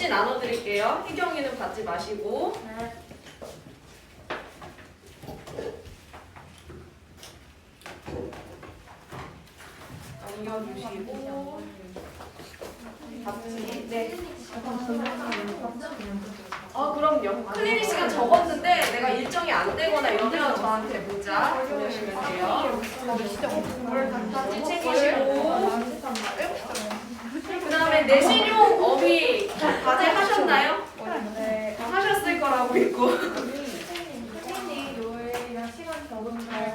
답지 나눠드릴게요. 희경이는 받지 마시고. 네. 남겨주시고. 답지. 네. 그럼요. 클리닉 시간 적었는데 내가 일정이 안 되거나 이러면 저한테 문자 보내시면 돼요. 답지 챙기시고. 그 다음에 내신용 어휘 과제 하셨나요? 네. 하셨을 거라고 믿고. 선생님 요일이랑 시간 적은데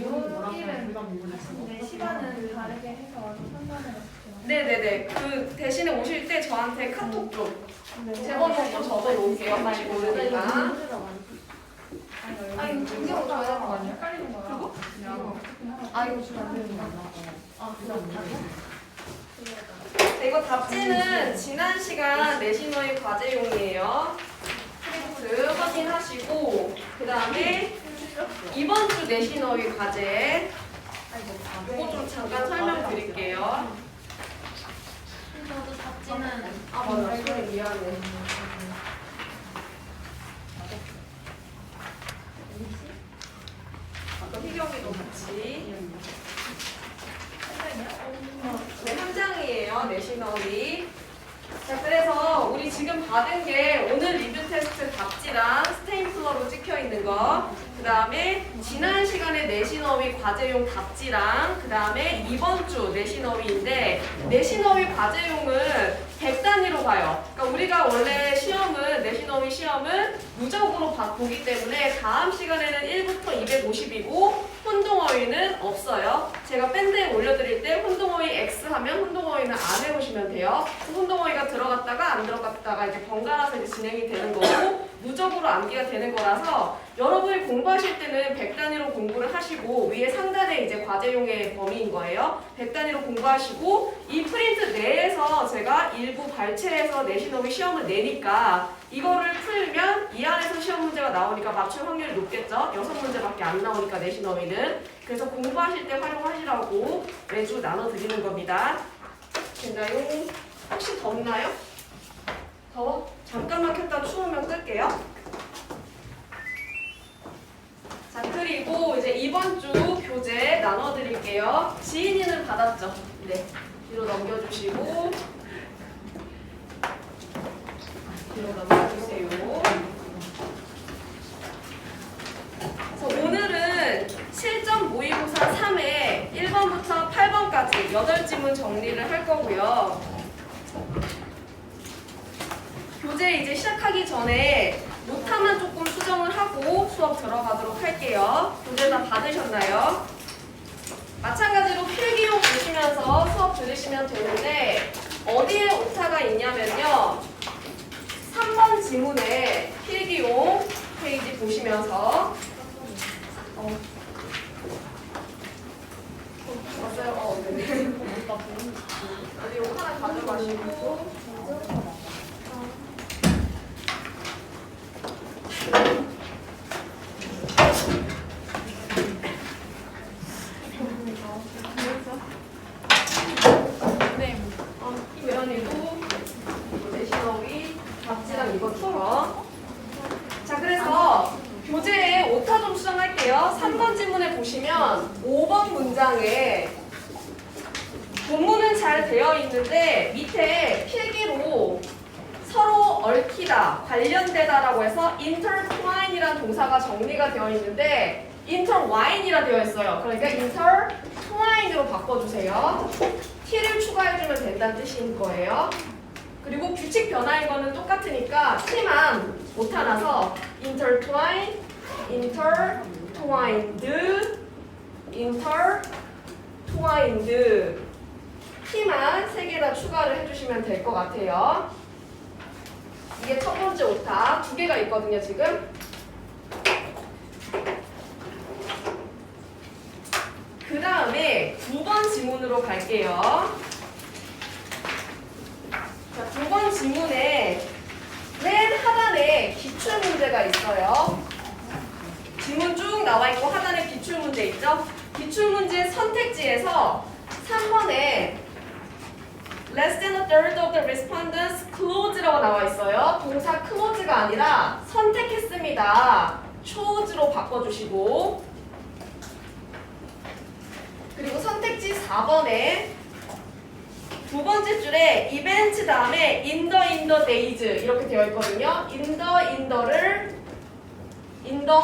요일은 하시는데 시간은 다르게 해서 판단해봤어요. 네네네. 그 대신에 오실 때 저한테 카톡 좀 제번호도 적어 놓을게요. 혹시 모르니까. 아 이거 중계로 줘야 되는 거 아니야? 헷갈리는 거야. 그리고? 아 이거 주면 안 되는 거 아니야? 아 네, 이거 답지는 지난 시간 내신어휘 과제용이에요. 프린트 확인하시고 그 다음에 이번 주 내신어휘 과제 이거 좀 잠깐 설명드릴게요. 저도 답지는 맞아. 소리 미안해. 아까 희경이도 같이. 네, 한 장이에요. 내신어휘. 자, 그래서 우리 지금 받은 게 오늘 리뷰 테스트 답지랑 스테인플러로 찍혀 있는 거. 그 다음에 지난 시간에 내신어휘 과제용 답지랑 그 다음에 이번 주 내신어휘인데 내신어휘 과제용은 100단위로 가요. 그러니까 우리가 원래 시험은 내신어휘 시험은 무적으로 보기 때문에 다음 시간에는 1부터 250이고 혼동어휘는 없어요. 제가 밴드에 올려드릴 때 혼동어휘 X 하면 혼동어휘는 안 해오시면 돼요. 혼동어휘가 들어갔다가 안 들어갔다가 이제 번갈아서 이제 진행이 되는 거고 무적으로 암기가 되는 거라서 여러분이 공부하실 때는 100단위로 공부를 하시고 위에 상단에 이제 과제용의 범위인 거예요. 100단위로 공부하시고 이 프린트 내에서 제가 일부 발췌해서 내신어휘 시험을 내니까 이거를 풀면 이 안에서 시험 문제가 나오니까 맞출 확률이 높겠죠. 6문제밖에 안 나오니까 내신어휘는. 그래서 공부하실 때 활용하시라고 매주 나눠드리는 겁니다. 됐나요? 혹시 덥나요? 더워? 잠깐만 켰다 추우면 끌게요. 자, 그리고 이제 이번 주 교재 나눠드릴게요. 지인이는 받았죠? 네. 뒤로 넘겨주시고 뒤로 넘겨주세요. 그래서 오늘은 실전 모의고사 3회 1번부터 8번까지 8지문 정리를 할 거고요. 교재 이제 시작하기 전에 노타만 조금 수정을 하고 수업 들어가도록 할게요. 교재 다 받으셨나요? 마찬가지로 필기용 보시면서 수업 들으시면 되는데 어디에 오타가 있냐면요. 3번 지문에 필기용 페이지 보시면서 맞아요. 네. 어디 이거 하나 가져가시고 외연이고 내신어휘 답지랑 이것처럼. 자, 그래서 교재에 오타 좀 수정할게요. 3번 지문에 보시면 5번 문장에 본문은 잘 되어 있는데 밑에 필기로 서로 얽히다, 관련되다라고 해서 intertwine이라는 동사가 정리가 되어 있는데 intertwine이라 되어 있어요. 그러니까 intertwine으로 바꿔주세요. t를 추가해주면 된다는 뜻인 거예요. 그리고 규칙 변화인 거는 똑같으니까 t만 오타 나서 intertwine, intertwined, intertwined t만 3개 다 추가를 해주시면 될 것 같아요. 이게 첫 번째 오타. 2개가 있거든요, 지금. 그 다음에 2번 지문으로 갈게요. 자, 2번 지문에 맨 하단에 기출문제가 있어요. 지문 쭉 나와 있고 하단에 기출문제 있죠? 기출문제 선택지에서 3번에 less than a third of the respondents close라고 나와 있어요. 동사 close가 아니라 선택했습니다. chose로 바꿔주시고, 그리고 선택지 4번에 두 번째 줄에 event 다음에 in the days 이렇게 되어 있거든요. in the를 in the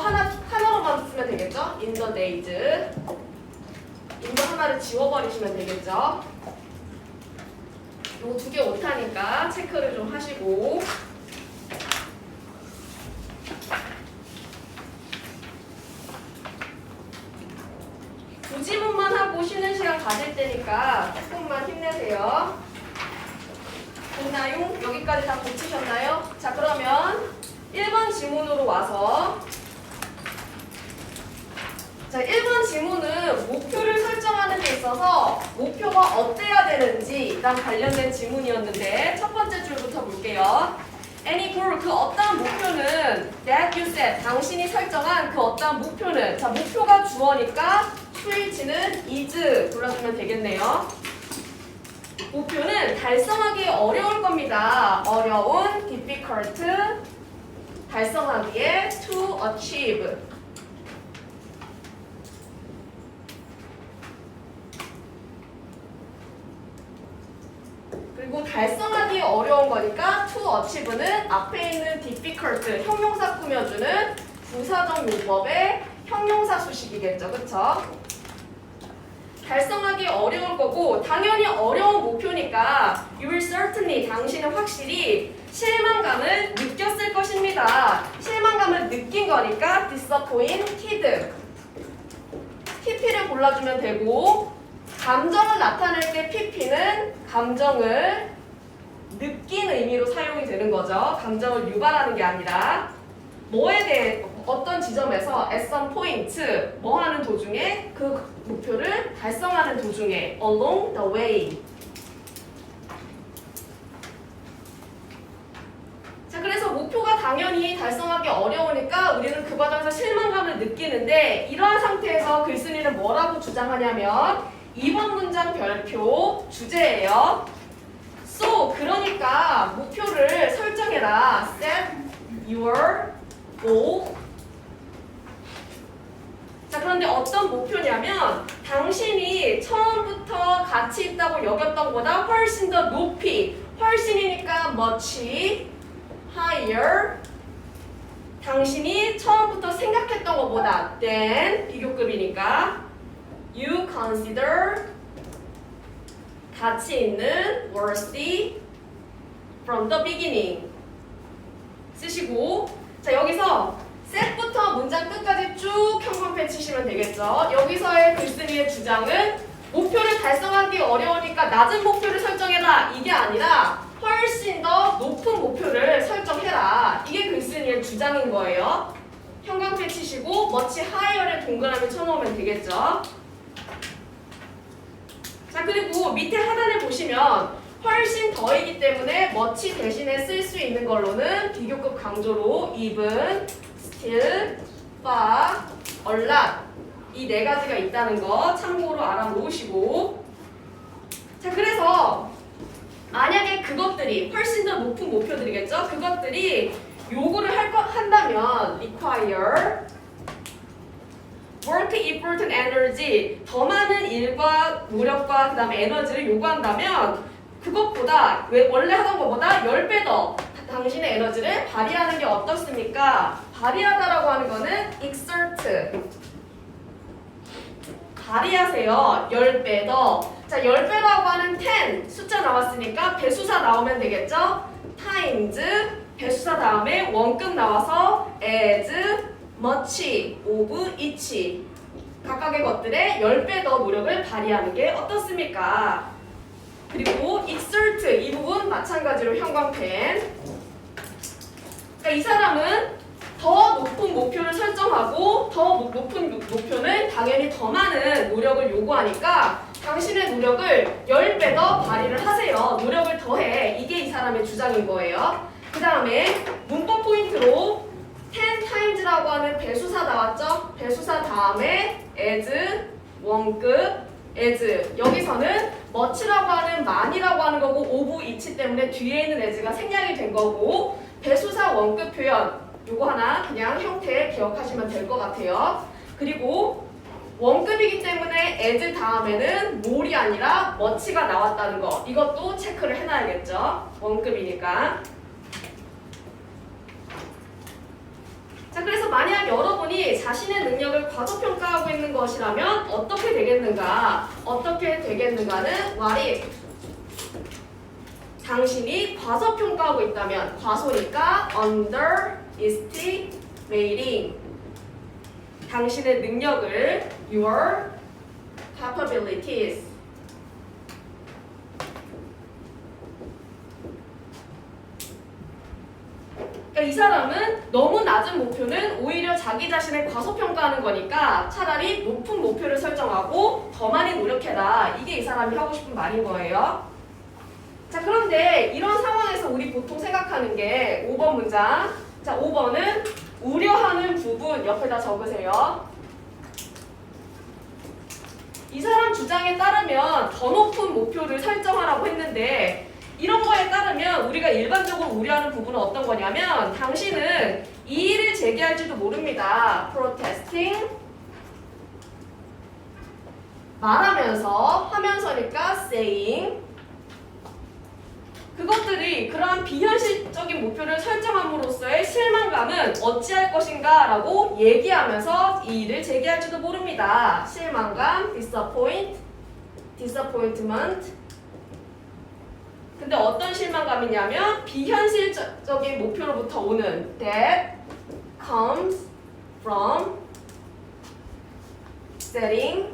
하나로만 쓰면 되겠죠? in the days. in the 하나를 지워버리시면 되겠죠? 요 두 개 오타니까 체크를 좀 하시고, 부지문만 하고 쉬는 시간 가질 테니까 조금만 힘내세요. 됐나요? 여기까지 다 고치셨나요? 자, 그러면 1번 지문으로 와서, 자, 1번 지문은 목표를 설정하는 데 있어서 목표가 어때야 되는지랑 관련된 지문이었는데 첫 번째 줄부터 볼게요. Any goal, 그 어떠한 목표는 that you set, 당신이 설정한 그 어떠한 목표는, 자, 목표가 주어니까 수일치는 is 불러주면 되겠네요. 목표는 달성하기 어려울 겁니다. 어려운, difficult, 달성하기에 to achieve. 그리고 달성하기 어려운 거니까 to achieve는 앞에 있는 difficult, 형용사 꾸며주는 부사적 용법의 형용사 수식이겠죠. 그쵸? 달성하기 어려울 거고, 당연히 어려운 목표니까 you will certainly, 당신은 확실히 실망감을 느꼈을 것입니다. 실망감을 느낀 거니까 disappointed. pp를 골라주면 되고, 감정을 나타낼 때 pp는 감정을 느낀 의미로 사용이 되는 거죠. 감정을 유발하는 게 아니라. 뭐에 대해 어떤 지점에서 at some point 뭐 하는 도중에 그 목표를 달성하는 도중에 along the way. 자, 그래서 목표가 당연히 달성하기 어려우니까 우리는 그 과정에서 실망감을 느끼는데, 이러한 상태에서 글쓴이는 뭐라고 주장하냐면 2번 문장 별표 주제예요. So, 그러니까 목표를 설정해라. Set your goal. 자, 그런데 어떤 목표냐면 당신이 처음부터 가치 있다고 여겼던 것보다 훨씬 더 높이, 훨씬이니까 much higher, 당신이 처음부터 생각했던 것보다 than, 비교급이니까 you consider, 가치 있는 worthy from the beginning 쓰시고, 자, 여기서 set부터 문장 끝까지 쭉 형광펜 치시면 되겠죠. 여기서의 글쓴이의 주장은 목표를 달성하기 어려우니까 낮은 목표를 설정해라, 이게 아니라 훨씬 더 높은 목표를 설정해라, 이게 글쓴이의 주장인 거예요. 형광펜 치시고 much higher에 동그라미 쳐놓으면 되겠죠. 자, 그리고 밑에 하단에 보시면 훨씬 더이기 때문에 much 대신에 쓸 수 있는 걸로는 비교급 강조로 even, still, far, a lot, 이 네 가지가 있다는 거 참고로 알아놓으시고, 자, 그래서 만약에 그것들이 훨씬 더 높은 목표들이겠죠? 그것들이 요구를 한다면 require work, effort, and energy, 더 많은 일과 노력과 그 다음에 에너지를 요구한다면 그것보다, 원래 하던 것보다 10배 더 당신의 에너지를 발휘하는 게 어떻습니까? 발휘하다라고 하는 거는 exert, 발휘하세요. 10배 더. 자, 10배라고 하는 10 숫자 나왔으니까 배수사 나오면 되겠죠? times, 배수사 다음에 원급 나와서 as, much, of, each, 각각의 것들에 10배 더 노력을 발휘하는 게 어떻습니까? 그리고 exert, 이 부분 마찬가지로 형광펜. 그러니까 이 사람은 더 높은 목표를 설정하고 더 높은 목표는 당연히 더 많은 노력을 요구하니까 당신의 노력을 10배 더 발휘를 하세요. 노력을 더해. 이게 이 사람의 주장인 거예요. 그 다음에 문법 포인트로 10 times라고 하는 배수사 나왔죠? 배수사 다음에 as, 원급, as. 여기서는 much라고 하는 많이라고 하는 거고 of each 때문에 뒤에 있는 as가 생략이 된 거고 대수사 원급 표현 요거 하나 그냥 형태 기억하시면 될 것 같아요. 그리고 원급이기 때문에 as 다음에는 more이 아니라 much가 나왔다는 거 이것도 체크를 해놔야겠죠. 원급이니까. 자, 그래서 만약 여러분이 자신의 능력을 과소평가하고 있는 것이라면 어떻게 되겠는가? 어떻게 되겠는가는 what if 당신이 과소평가하고 있다면 과소니까 underestimating 당신의 능력을 your capabilities 그러니까 이 사람은 너무 낮은 목표는 오히려 자기 자신을 과소평가하는 거니까 차라리 높은 목표를 설정하고 더 많이 노력해라. 이게 이 사람이 하고 싶은 말인 거예요. 자, 그런데 이런 상황에서 우리 보통 생각하는 게 5번 문장. 자, 5번은 우려하는 부분 옆에다 적으세요. 이 사람 주장에 따르면 더 높은 목표를 설정하라고 했는데 이런 거에 따르면 우리가 일반적으로 우려하는 부분은 어떤 거냐면 당신은 이의를 제기할지도 모릅니다. protesting 말하면서 하면서니까 saying 그것들이 그러한 비현실적인 목표를 설정함으로써의 실망감은 어찌할 것인가 라고 얘기하면서 이의를 제기할지도 모릅니다. 실망감, disappointment 근데 어떤 실망감이냐면 비현실적인 목표로부터 오는 that comes from setting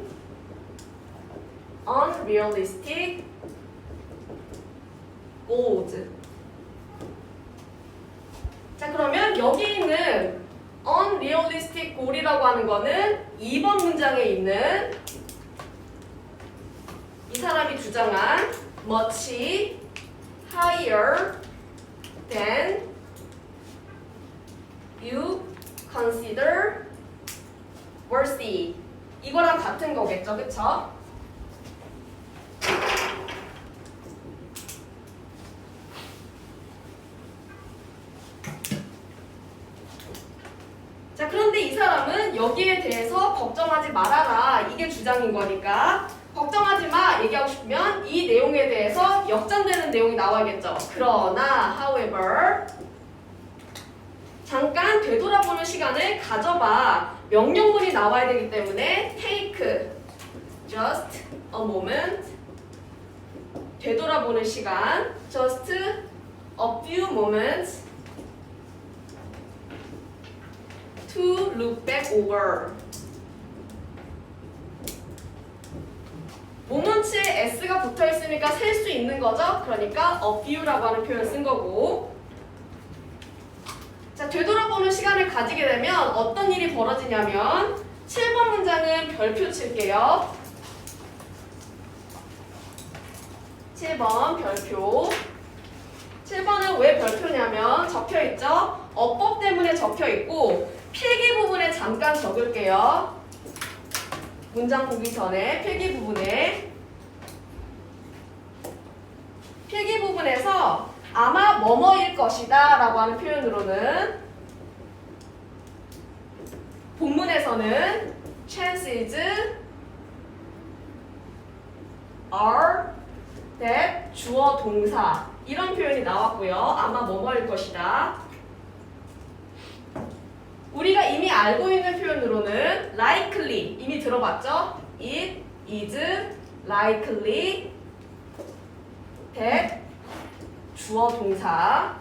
unrealistic goals. 자, 그러면 여기 있는 unrealistic goal이라고 하는 거는 2번 문장에 있는 이 사람이 주장한 much higher than you consider worthy 이거랑 같은 거겠죠, 그쵸? 자, 그런데 이 사람은 여기에 대해서 걱정하지 말아라 이게 주장인 거니까 걱정하지 마 얘기하고 싶으면 이 내용에 대해서 역전되는 내용이 나와야겠죠. 그러나 however 잠깐 되돌아보는 시간을 가져봐. 명령문이 나와야 되기 때문에 take just a moment 되돌아보는 시간 just a few moments to look back over 모먼츠에 s가 붙어있으니까 셀 수 있는 거죠. 그러니까 a few라고 하는 표현을 쓴 거고 자, 되돌아보는 시간을 가지게 되면 어떤 일이 벌어지냐면 7번 문장은 별표 칠게요. 7번 별표 7번은 왜 별표냐면 적혀있죠. 어법 때문에 적혀있고 필기 부분에 잠깐 적을게요. 문장 보기 전에 필기 부분에서 아마 뭐뭐일 것이다 라고 하는 표현으로는 본문에서는 chances are that 주어 동사 이런 표현이 나왔고요. 아마 뭐뭐일 것이다. 우리가 이미 알고 있는 표현으로는 likely 이미 들어봤죠? It is likely that 주어 동사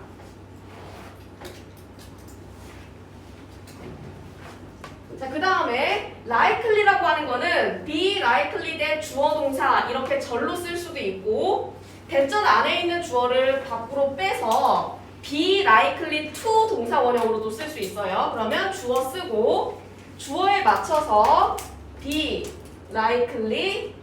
자, 그 다음에 likely라고 하는 거는 be likely that 주어 동사 이렇게 절로 쓸 수도 있고 대절 안에 있는 주어를 밖으로 빼서 be likely to 동사 원형으로도 쓸 수 있어요. 그러면 주어 쓰고 주어에 맞춰서 be likely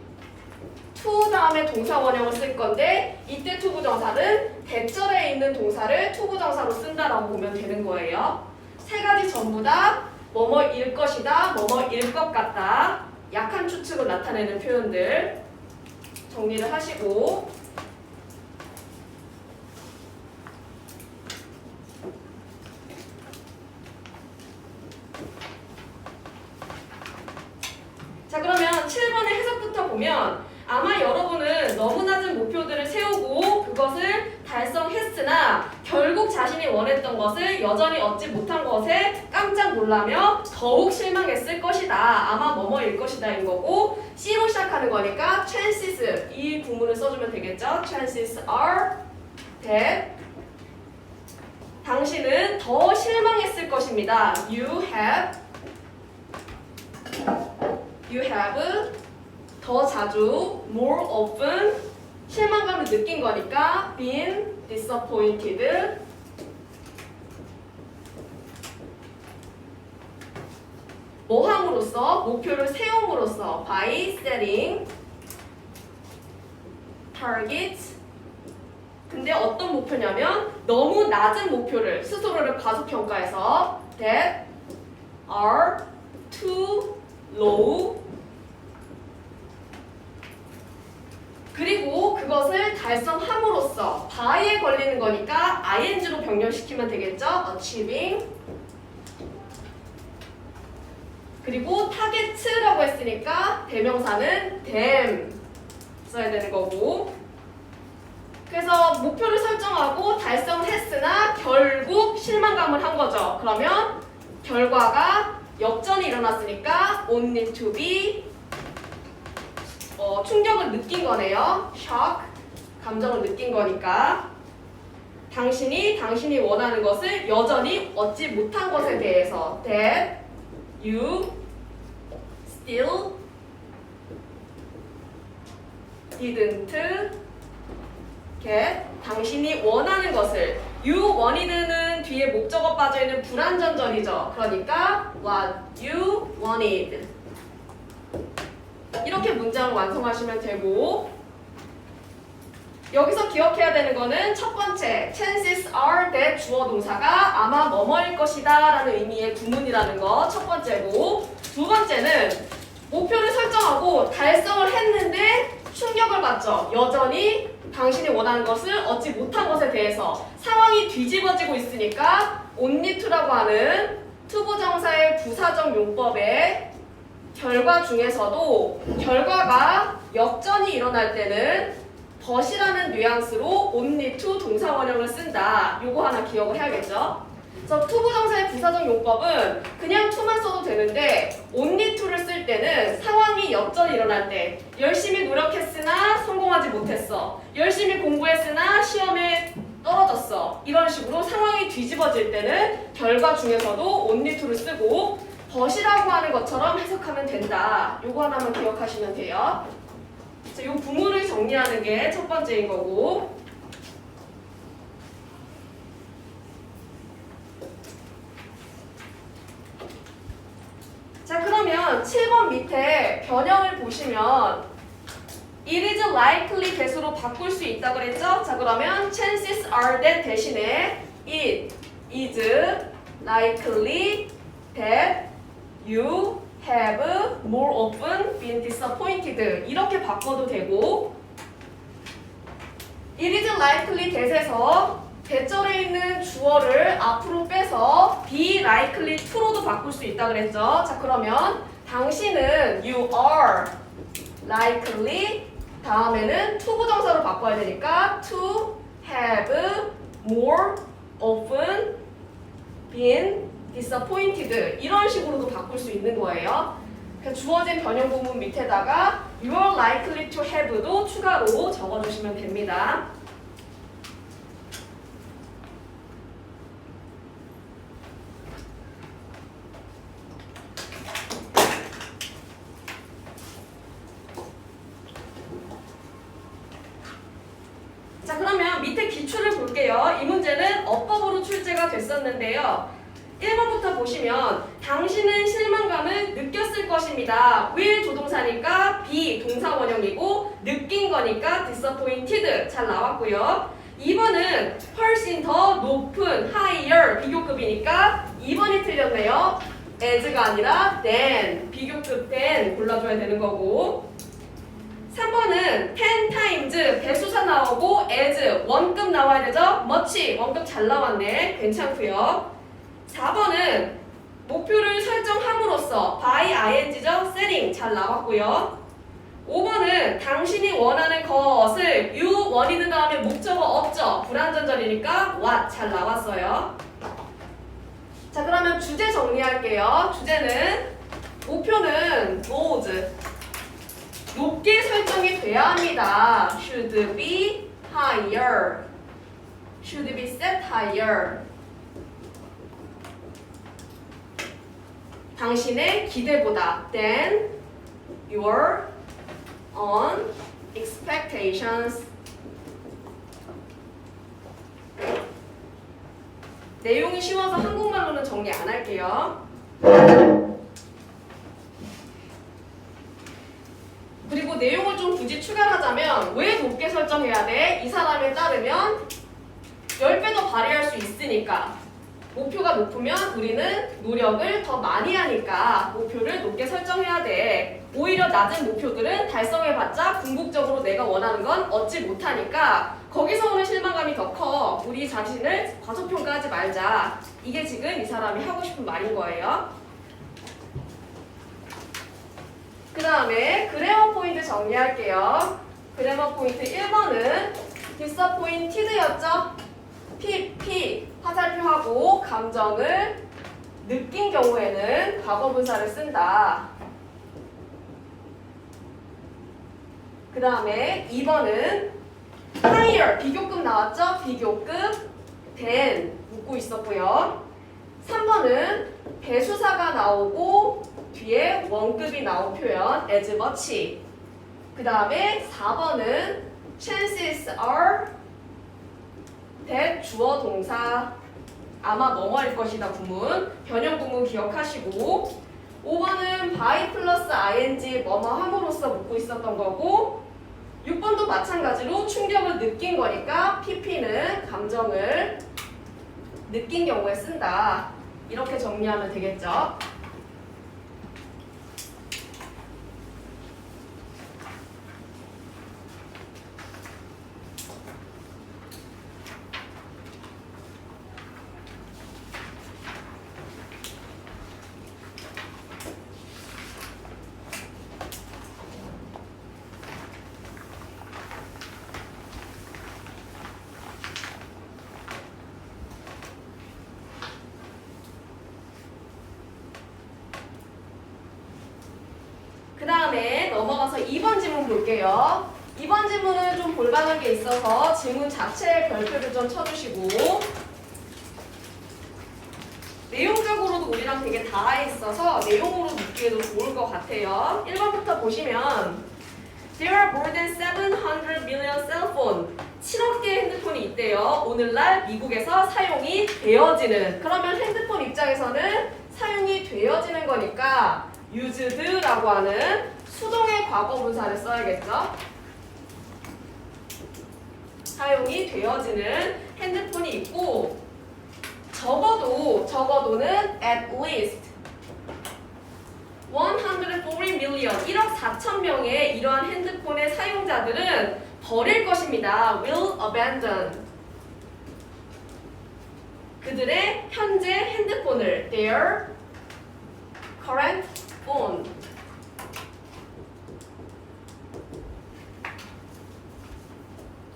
to 다음에 동사 원형을 쓸 건데 이때 to 부정사는 대절에 있는 동사를 to 부정사로 쓴다라고 보면 되는 거예요. 세 가지 전부 다 뭐뭐일 것이다, 뭐뭐일 것 같다. 약한 추측을 나타내는 표현들 정리를 하시고 자 그러면 7번의 해석부터 보면 아마 여러분은 너무 낮은 목표들을 세우고 그것을 달성했으나 결국 자신이 원했던 것을 여전히 얻지 못한 것에 깜짝 놀라며 더욱 실망했을 것이다. 아마 뭐뭐일 것이다 인 거고 C로 시작하는 거니까 chances 이 구문을 써주면 되겠죠. chances are that 당신은 더 실망했을 것입니다. You have 더 자주, more often 실망감을 느낀 거니까 been disappointed 뭐 함으로써 목표를 세움으로써 by setting targets 근데 어떤 목표냐면 너무 낮은 목표를 스스로를 과소평가해서 that are too low 그리고 그것을 달성함으로써 by에 걸리는 거니까 ing로 변경시키면 되겠죠. achieving 그리고 target라고 했으니까 대명사는 them 써야 되는 거고 그래서 목표를 설정하고 달성을 했으나 결국 실망감을 한 거죠. 그러면 결과가 역전이 일어났으니까 only to be 충격을 느낀 거네요. shock 감정을 느낀 거니까 당신이 원하는 것을 여전히 얻지 못한 것에 대해서 that you still didn't get 당신이 원하는 것을 you wanted는 뒤에 목적어 빠져있는 불완전절이죠. 그러니까 what you wanted 이렇게 문장을 완성하시면 되고 여기서 기억해야 되는 거는 첫 번째 chances are that 주어 동사가 아마 뭐뭐일 것이다 라는 의미의 구문이라는 거 첫 번째고 두 번째는 목표를 설정하고 달성을 했는데 충격을 받죠. 여전히 당신이 원하는 것을 얻지 못한 것에 대해서 상황이 뒤집어지고 있으니까 only to라고 하는 투부정사의 부사적 용법에 결과 중에서도 결과가 역전이 일어날 때는 but이라는 뉘앙스로 only to 동사 원형을 쓴다. 요거 하나 기억을 해야겠죠. 그래서 투부정사의 부사적 용법은 그냥 to만 써도 되는데 only to를 쓸 때는 상황이 역전이 일어날 때 열심히 노력했으나 성공하지 못했어. 열심히 공부했으나 시험에 떨어졌어. 이런 식으로 상황이 뒤집어질 때는 결과 중에서도 only to를 쓰고 but이라고 하는 것처럼 해석하면 된다. 요거 하나만 기억하시면 돼요. 이 구문을 정리하는 게 첫 번째인 거고 자 그러면 7번 밑에 변형을 보시면 it is likely that으로 바꿀 수 있다고 그랬죠? 자 그러면 chances are that 대신에 it is likely that you have more often been disappointed 이렇게 바꿔도 되고 it is likely that에서 대절에 있는 주어를 앞으로 빼서 be likely to로도 바꿀 수 있다 그랬죠. 자 그러면 당신은 you are likely 다음에는 to 부정사로 바꿔야 되니까 to have more often been disappointed 이런 식으로도 바꿀 수 있는 거예요. 주어진 변형 부분 밑에다가 you are likely to have도 추가로 적어주시면 됩니다. 자 그러면 밑에 기출을 볼게요. 이 문제는 어법으로 출제가 됐었는데요. 1번부터 보시면 당신은 실망감을 느꼈을 것입니다. will 조동사니까 be 동사 원형이고 느낀 거니까 disappointed 잘 나왔고요. 2번은 훨씬 더 높은 higher 비교급이니까 2번이 틀렸네요. as가 아니라 than, 비교급 than 골라줘야 되는 거고 3번은 10 times 배수사 나오고 as 원급 나와야 되죠? much 원급 잘 나왔네. 괜찮고요. 4번은 목표를 설정함으로써 by ing죠? setting 잘 나왔고요. 5번은 당신이 원하는 것을 you 원이든 다음에 목적어 없죠? 불완전절이니까 what 잘 나왔어요. 자 그러면 주제 정리할게요. 주제는 목표는 goals 높게 설정이 돼야 합니다. should be higher. should be set higher. 당신의 기대보다 than your own expectations. 내용이 쉬워서 한국말로는 정리 안 할게요. 그리고 내용을 좀 굳이 추가하자면 왜 높게 설정해야 돼? 이 사람에 따르면 10배 더 발휘할 수 있으니까 목표가 높으면 우리는 노력을 더 많이 하니까 목표를 높게 설정해야 돼. 오히려 낮은 목표들은 달성해봤자 궁극적으로 내가 원하는 건 얻지 못하니까 거기서 오는 실망감이 더 커. 우리 자신을 과소평가하지 말자. 이게 지금 이 사람이 하고 싶은 말인 거예요. 그 다음에 그래머 포인트 정리할게요. 그래머 포인트 1번은 disappointed였죠? PP 화살표하고 감정을 느낀 경우에는 과거분사를 쓴다. 그 다음에 2번은 higher 비교급 나왔죠? 비교급 than 묻고 있었고요. 3번은 배수사가 나오고 뒤에 원급이 나온 표현 as much. 그 다음에 4번은 chances are that 주어 동사 아마 뭐뭐일 것이다 구문 변형 구문 기억하시고 5번은 by 플러스 ing 뭐뭐 함으로써 묻고 있었던 거고 6번도 마찬가지로 충격을 느낀 거니까 pp는 감정을 느낀 경우에 쓴다. 이렇게 정리하면 되겠죠. 그 다음에 넘어가서 2번 지문 볼게요. 2번 지문은 좀 볼만한 게 있어서 지문 자체에 별표를 좀 쳐주시고 내용적으로도 우리랑 되게 닿아 있어서 내용으로 묻기에도 좋을 것 같아요. 1번부터 보시면 There are more than 700 million cell phone. 7억 개의 핸드폰이 있대요. 오늘날 미국에서 사용이 되어지는. 그러면 핸드폰 입장에서는 사용이 되어지는 거니까 used라고 하는 수동의 과거분사를 써야겠죠. 사용이 되어지는 핸드폰이 있고 적어도는 at least 140 million 1억 4천 명의 이러한 핸드폰의 사용자들은 버릴 것입니다. will abandon 그들의 현재 핸드폰을 their current phone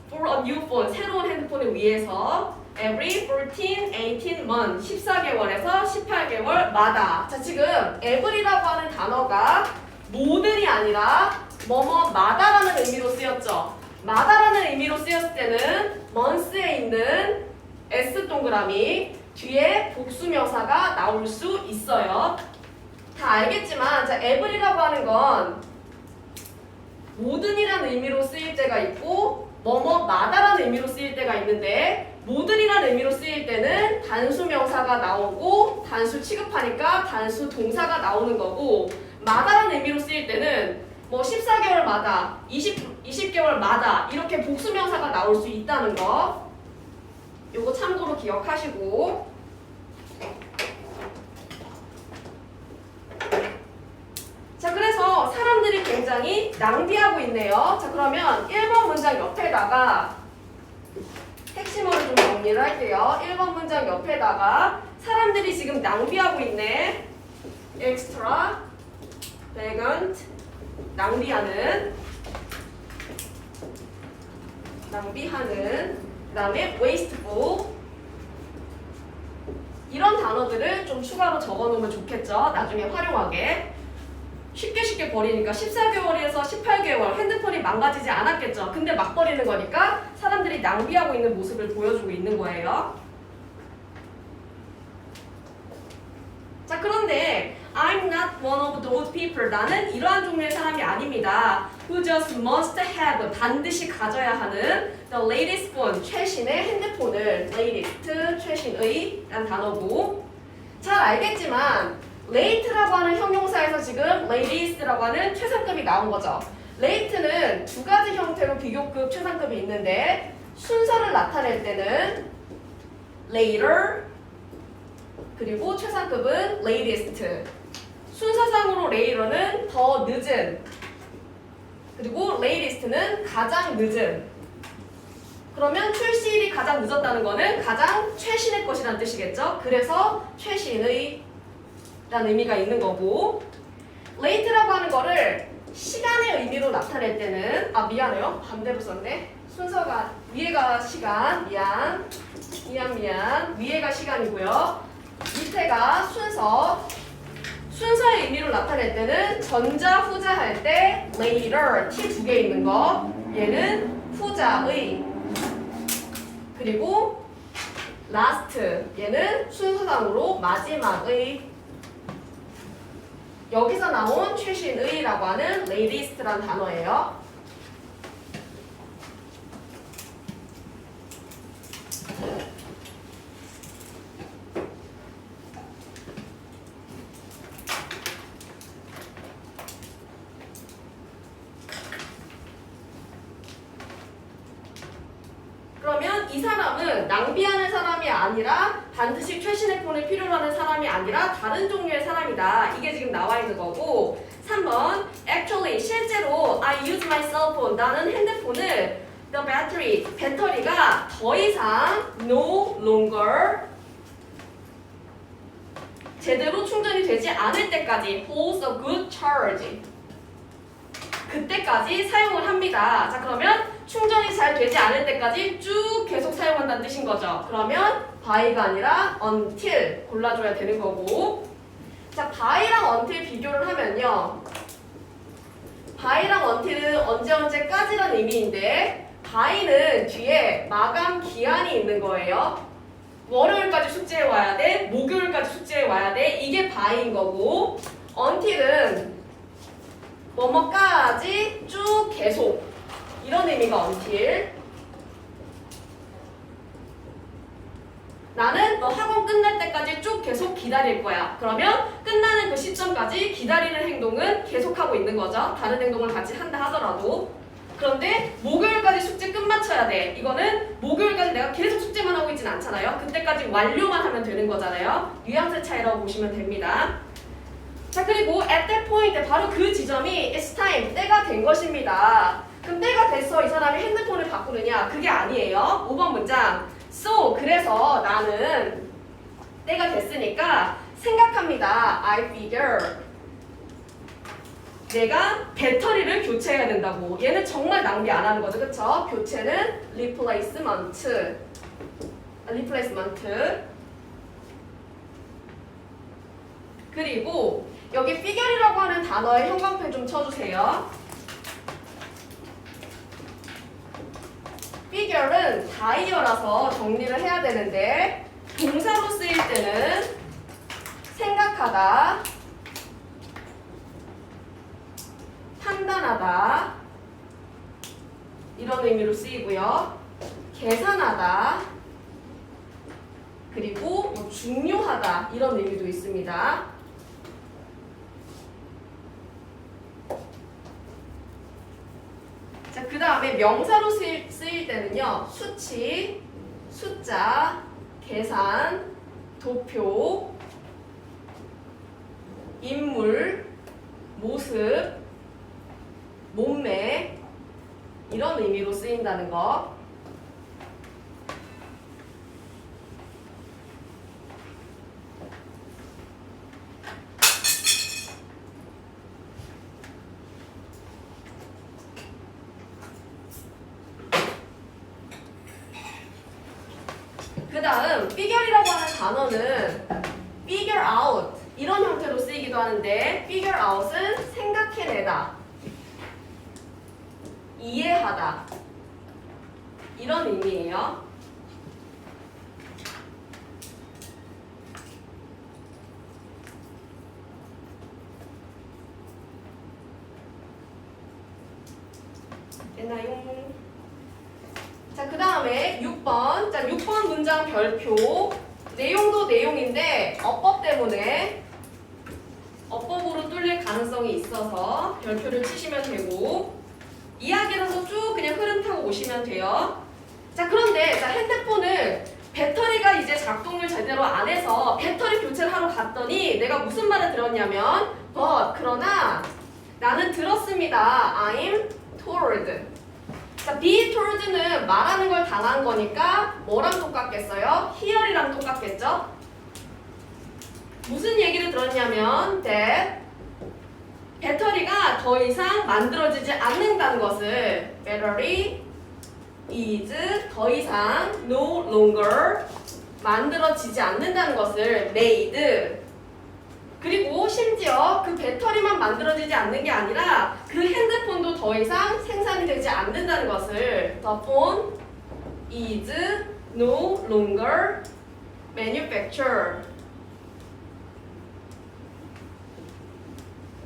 for a new phone 새로운 핸드폰을 위해서 every 14, 18 month 14개월에서 18개월마다 자 지금 every라고 하는 단어가 모든이 아니라 뭐뭐마다라는 의미로 쓰였죠. 마다라는 의미로 쓰였을 때는 months에 있는 S 동그라미 뒤에 복수명사가 나올 수 있어요. 다 알겠지만 자 every라고 하는 건 모든이라는 의미로 쓰일 때가 있고 뭐뭐마다라는 의미로 쓰일 때가 있는데 모든이라는 의미로 쓰일 때는 단수 명사가 나오고 단수 취급하니까 단수 동사가 나오는 거고 마다라는 의미로 쓰일 때는 뭐 14개월마다 20개월마다 이렇게 복수 명사가 나올 수 있다는 거 요거 참고로 기억하시고 사람들이 굉장히 낭비하고 있네요. 자, 그러면 1번 문장 옆에다가 핵심어를 좀 정리를 할게요. 1번 문장 옆에다가 사람들이 지금 낭비하고 있네. extravagant, 낭비하는, 그 다음에 wasteful, 이런 단어들을 좀 추가로 적어놓으면 좋겠죠. 나중에 활용하게. 쉽게 버리니까 14개월에서 18개월 핸드폰이 망가지지 않았겠죠. 근데 막 버리는 거니까 사람들이 낭비하고 있는 모습을 보여주고 있는 거예요. 자, 그런데 I'm not one of those people. 나는 이러한 종류의 사람이 아닙니다. Who just must have, 반드시 가져야 하는 the latest phone, 최신의 핸드폰을. latest, 최신의 라는 단어고. 잘 알겠지만 late라고 하는 형용사에서 지금 latest라고 하는 최상급이 나온 거죠. late는 두 가지 형태로 비교급, 최상급이 있는데 순서를 나타낼 때는 later, 그리고 최상급은 latest. 순서상으로 later는 더 늦은, 그리고 latest는 가장 늦은. 그러면 출시일이 가장 늦었다는 거는 가장 최신의 것이라는 뜻이겠죠. 그래서 최신의 라는 의미가 있는 거고, late라고 하는 거를 시간의 의미로 나타낼 때는, 미안해요, 반대로 썼네. 순서가 위에가 시간, 미안, 위에가 시간이고요, 밑에가 순서의 의미로 나타낼 때는 전자 후자 할 때 later, t 두 개 있는 거, 얘는 후자의, 그리고 last, 얘는 순서상으로 마지막의. 여기서 나온 최신의라고 하는 latest라는 단어예요. 그러면 이 사람은 낭비하는 사람이 아니라 반드시 최신의 폰을 필요로 하는 사람이 아니라 다른 종류의 사람이다. 이게 지금 나와 있는 거고, 3번 Actually, 실제로 I use my cell phone. 나는 핸드폰을 the battery, 배터리가 더 이상 no longer 제대로 충전이 되지 않을 때까지 holds a good charge. 그때까지 사용을 합니다. 자, 그러면 충전이 잘 되지 않을 때까지 쭉 계속 사용한다는 뜻인 거죠. 그러면 by가 아니라 until 골라줘야 되는 거고, 자, by랑 until 비교를 하면요, by랑 until은 언제까지라는 의미인데 by는 뒤에 마감 기한이 있는 거예요. 월요일까지 숙제해 와야 돼, 목요일까지 숙제해 와야 돼, 이게 by인 거고, until은 뭐뭐까지 쭉 계속, 이런 의미가 until. 나는 너 학원 끝날 때까지 쭉 계속 기다릴 거야. 그러면 끝나는 그 시점까지 기다리는 행동은 계속하고 있는 거죠. 다른 행동을 같이 한다 하더라도. 그런데 목요일까지 숙제 끝마쳐야 돼. 이거는 목요일까지 내가 계속 숙제만 하고 있진 않잖아요. 그때까지 완료만 하면 되는 거잖아요. 뉘앙스 차이라고 보시면 됩니다. 자, 그리고 at that point, 바로 그 지점이 it's time, 때가 된 것입니다. 그럼 때가 됐어, 이 사람이 핸드폰을 바꾸느냐? 그게 아니에요. 5번 문장. So, 그래서 나는 때가 됐으니까 생각합니다. I figure. 내가 배터리를 교체해야 된다고. 얘는 정말 낭비 안 하는 거죠. 그쵸? 교체는 replacement. 그리고 여기 figure이라고 하는 단어에 형광펜 좀 쳐주세요. figure는 다이어라서 정리를 해야 되는데, 동사로 쓰일 때는 생각하다, 판단하다, 이런 의미로 쓰이고요. 계산하다, 그리고 중요하다, 이런 의미도 있습니다. 자, 그 다음에 명사로 쓰일 때는요, 수치, 숫자, 계산, 도표, 인물, 모습, 몸매 이런 의미로 쓰인다는 거. 그 다음 figure이라고 하는 단어는 figure out 이런 형태로 쓰이기도 하는데 figure out은 생각해내다, 이해하다 이런 의미예요. 됐나요? 자, 그 다음에 6번. 자, 6번 문장 별표. 내용도 내용인데 어법 때문에 어법으로 뚫릴 가능성이 있어서 별표를 치시면 되고, 이야기라서 쭉 그냥 흐름 타고 오시면 돼요. 자, 그런데 자, 핸드폰을 배터리가 이제 작동을 제대로 안 해서 배터리 교체를 하러 갔더니 내가 무슨 말을 들었냐면 그러나 나는 들었습니다. I'm told. 자, be told는 말하는 걸 당한 거니까 뭐랑 똑같겠어요? hear이랑 똑같겠죠? 무슨 얘기를 들었냐면 that 배터리가 더 이상 만들어지지 않는다는 것을 battery is 더 이상 no longer 만들어지지 않는다는 것을 made. 그리고 심지어 그 배터리만 만들어지지 않는 게 아니라 그 핸드폰도 더 이상 생산이 되지 않는다는 것을 the phone is no longer manufactured.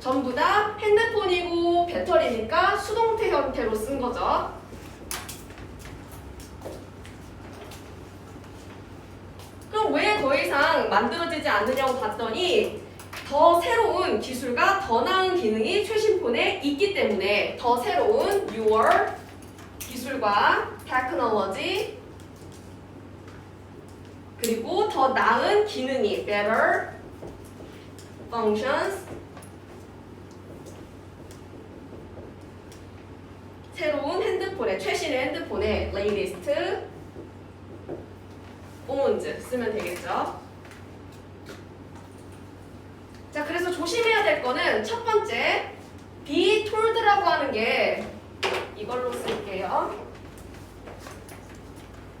전부 다 핸드폰이고 배터리니까 수동태 형태로 쓴 거죠. 그럼 왜 더 이상 만들어지지 않느냐고 봤더니 더 새로운 기술과 더 나은 기능이 최신폰에 있기 때문에 더 새로운 newer 기술과 technology 그리고 더 나은 기능이 better functions 새로운 핸드폰에 최신의 핸드폰에 latest phones 쓰면 되겠죠. 자, 그래서 조심해야 될 거는 첫 번째 be told라고 하는 게 이걸로 쓸게요.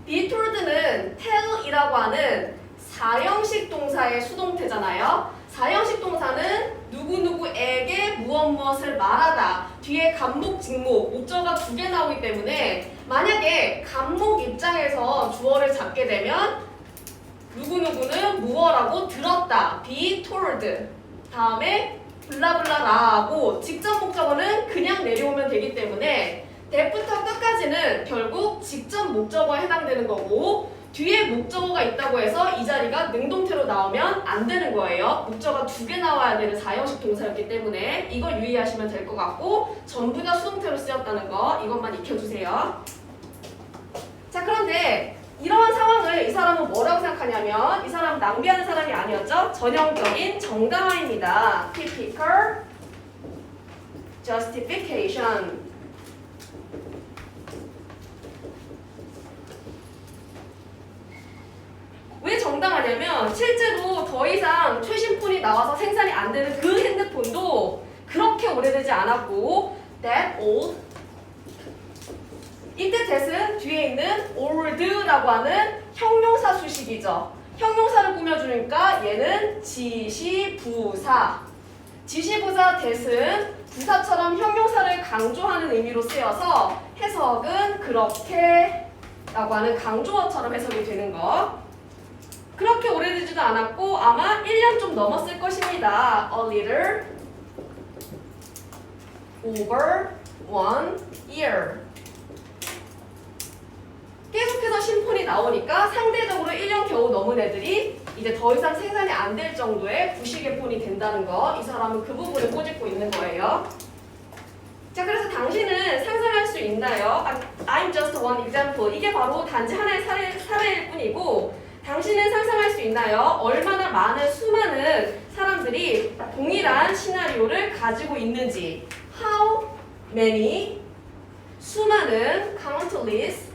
be told는 tell이라고 하는 사형식 동사의 수동태잖아요. 사형식 동사는 누구누구에게 무엇을 말하다. 뒤에 간목, 직목, 목적어가 2개 나오기 때문에 만약에 간목 입장에서 주어를 잡게 되면 누구누구는 무엇라고 들었다. be told. 다음에 블라블라라고 직접 목적어는 그냥 내려오면 되기 때문에 대부터 끝까지는 결국 직접 목적어에 해당되는 거고 뒤에 목적어가 있다고 해서 이 자리가 능동태로 나오면 안 되는 거예요. 목적어가 2개 나와야 되는 사형식 동사였기 때문에 이걸 유의하시면 될 것 같고 전부 다 수동태로 쓰였다는 거 이것만 익혀주세요. 자, 그런데 이러한 상황을 이 사람은 뭐라고 생각하냐면 이 사람은 낭비하는 사람이 아니었죠. 전형적인 정당화입니다. typical justification. 왜 정당하냐면 실제로 더 이상 최신폰이 나와서 생산이 안 되는 그 핸드폰도 그렇게 오래되지 않았고 that old 이때 that은 뒤에 있는 old라고 하는 형용사 수식이죠. 형용사를 꾸며주니까 얘는 지시부사. 지시부사 that은 부사처럼 형용사를 강조하는 의미로 쓰여서 해석은 그렇게 라고 하는 강조어처럼 해석이 되는 거. 그렇게 오래되지도 않았고 아마 1년 좀 넘었을 것입니다. A little over 1 year. 계속해서 신폰이 나오니까 상대적으로 1년 겨우 넘은 애들이 이제 더 이상 생산이 안 될 정도의 구식의 폰이 된다는 거. 이 사람은 그 부분을 꼬집고 있는 거예요. 자, 그래서 당신은 상상할 수 있나요? I'm just one example. 이게 바로 단지 하나의 사례일 뿐이고 당신은 상상할 수 있나요? 얼마나 많은 수많은 사람들이 동일한 시나리오를 가지고 있는지. How many 수많은 countless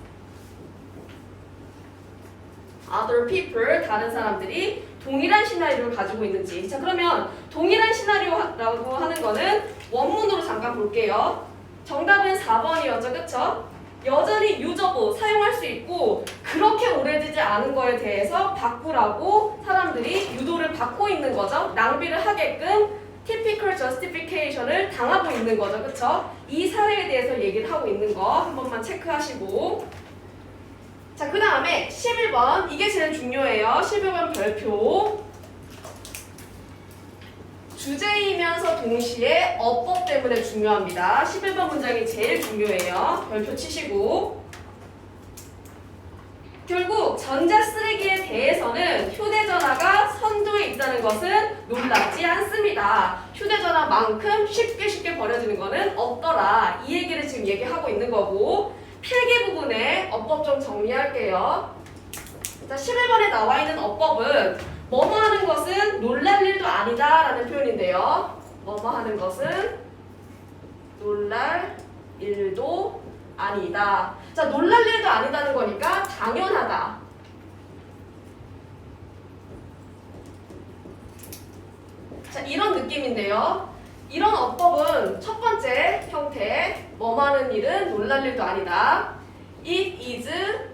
other people 다른 사람들이 동일한 시나리오를 가지고 있는지. 자, 그러면 동일한 시나리오라고 하는 거는 원문으로 잠깐 볼게요. 정답은 4번이었죠. 그쵸? 여전히 유저보 사용할 수 있고 그렇게 오래되지 않은 거에 대해서 바꾸라고 사람들이 유도를 받고 있는 거죠. 낭비를 하게끔 typical justification을 당하고 있는 거죠. 그쵸? 이 사례에 대해서 얘기를 하고 있는 거 한 번만 체크하시고. 자, 그 다음에 11번. 이게 제일 중요해요. 11번 별표. 주제이면서 동시에 어법 때문에 중요합니다. 11번 문장이 제일 중요해요. 별표 치시고. 결국 전자쓰레기에 대해서는 휴대전화가 선두에 있다는 것은 놀랍지 않습니다. 휴대전화만큼 쉽게 버려지는 것은 없더라. 이 얘기를 지금 얘기하고 있는 거고, 필기 부분에 어법 좀 정리할게요. 자, 11번에 나와 있는 어법은 뭐뭐 하는 것은 놀랄 일도 아니다 라는 표현인데요. 뭐뭐 하는 것은 놀랄 일도 아니다. 자, 놀랄 일도 아니다는 거니까 당연하다. 자, 이런 느낌인데요. 이런 어법은 첫 번째 형태, 뭐뭐 하는 일은 놀랄 일도 아니다. It is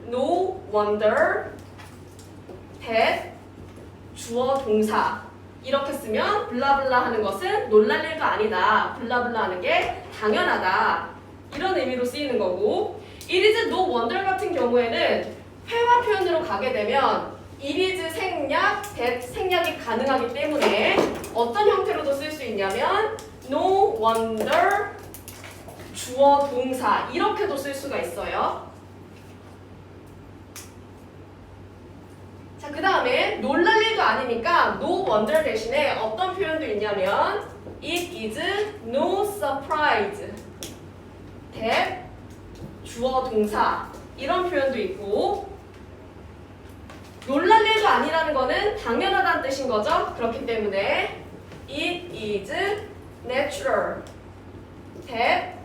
no wonder that 주어 동사 이렇게 쓰면 블라블라 하는 것은 놀랄 일도 아니다. 블라블라 하는 게 당연하다. 이런 의미로 쓰이는 거고, it is no wonder 같은 경우에는 회화 표현으로 가게 되면 it is 생략, that 생략이 가능하기 때문에 어떤 형태로도 쓸 수 있냐면 no wonder 주어 동사 이렇게도 쓸 수가 있어요. 자, 그 다음에 놀랄 일도 아니니까 no wonder 대신에 어떤 표현도 있냐면 it is no surprise that 주어 동사 이런 표현도 있고, 놀랄 일도 아니라는 거는 당연하다는 뜻인 거죠. 그렇기 때문에 it is natural that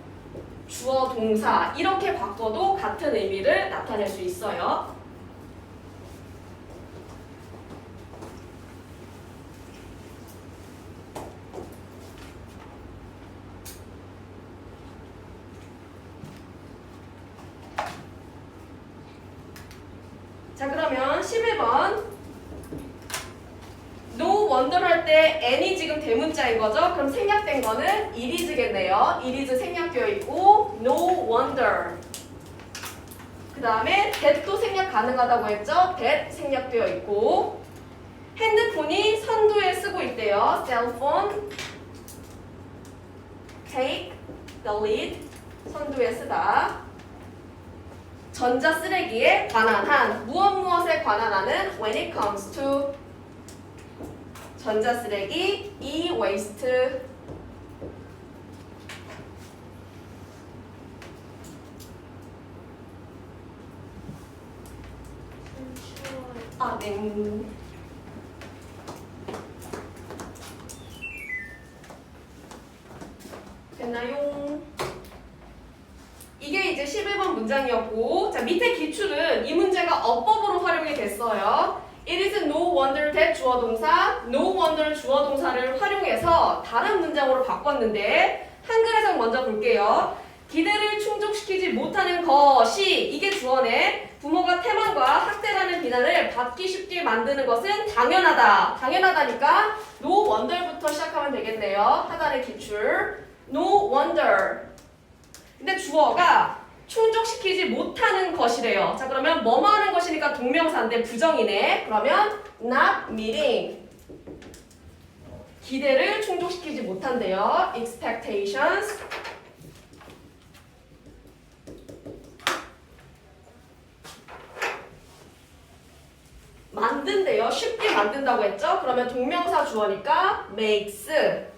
주어 동사 이렇게 바꿔도 같은 의미를 나타낼 수 있어요. 자, 그러면 11번 no wonder 할 때 n이 지금 대문자인 거죠? 그럼 생략된 거는 it is겠네요. it is 생략되어 있고 no wonder. 그 다음에 that도 생략 가능하다고 했죠? that 생략되어 있고, 핸드폰이 선두에 쓰고 있대요. cell phone take the lead 선두에 쓰다. 전자쓰레기에 관한 한, 무엇에 관한 한은 when it comes to 전자쓰레기, e-waste. 네. 됐나요? 이게 이제 11번 문장이었고, 자, 밑에 기출은 이 문제가 어법으로 활용이 됐어요. It is no wonder that 주어 동사, no wonder 주어 동사를 활용해서 다른 문장으로 바꿨는데, 한글 해석 먼저 볼게요. 기대를 충족시키지 못하는 것이, 이게 주어네. 부모가 태만과 학대라는 비난을 받기 쉽게 만드는 것은 당연하다. 당연하다니까 no wonder부터 시작하면 되겠네요. 하단의 기출 no wonder. 근데 주어가 충족시키지 못하는 것이래요. 자, 그러면 뭐뭐 하는 것이니까 동명사인데 부정이네. 그러면 not meeting. 기대를 충족시키지 못한대요. expectations. 만든대요. 쉽게 만든다고 했죠? 그러면 동명사 주어니까 makes.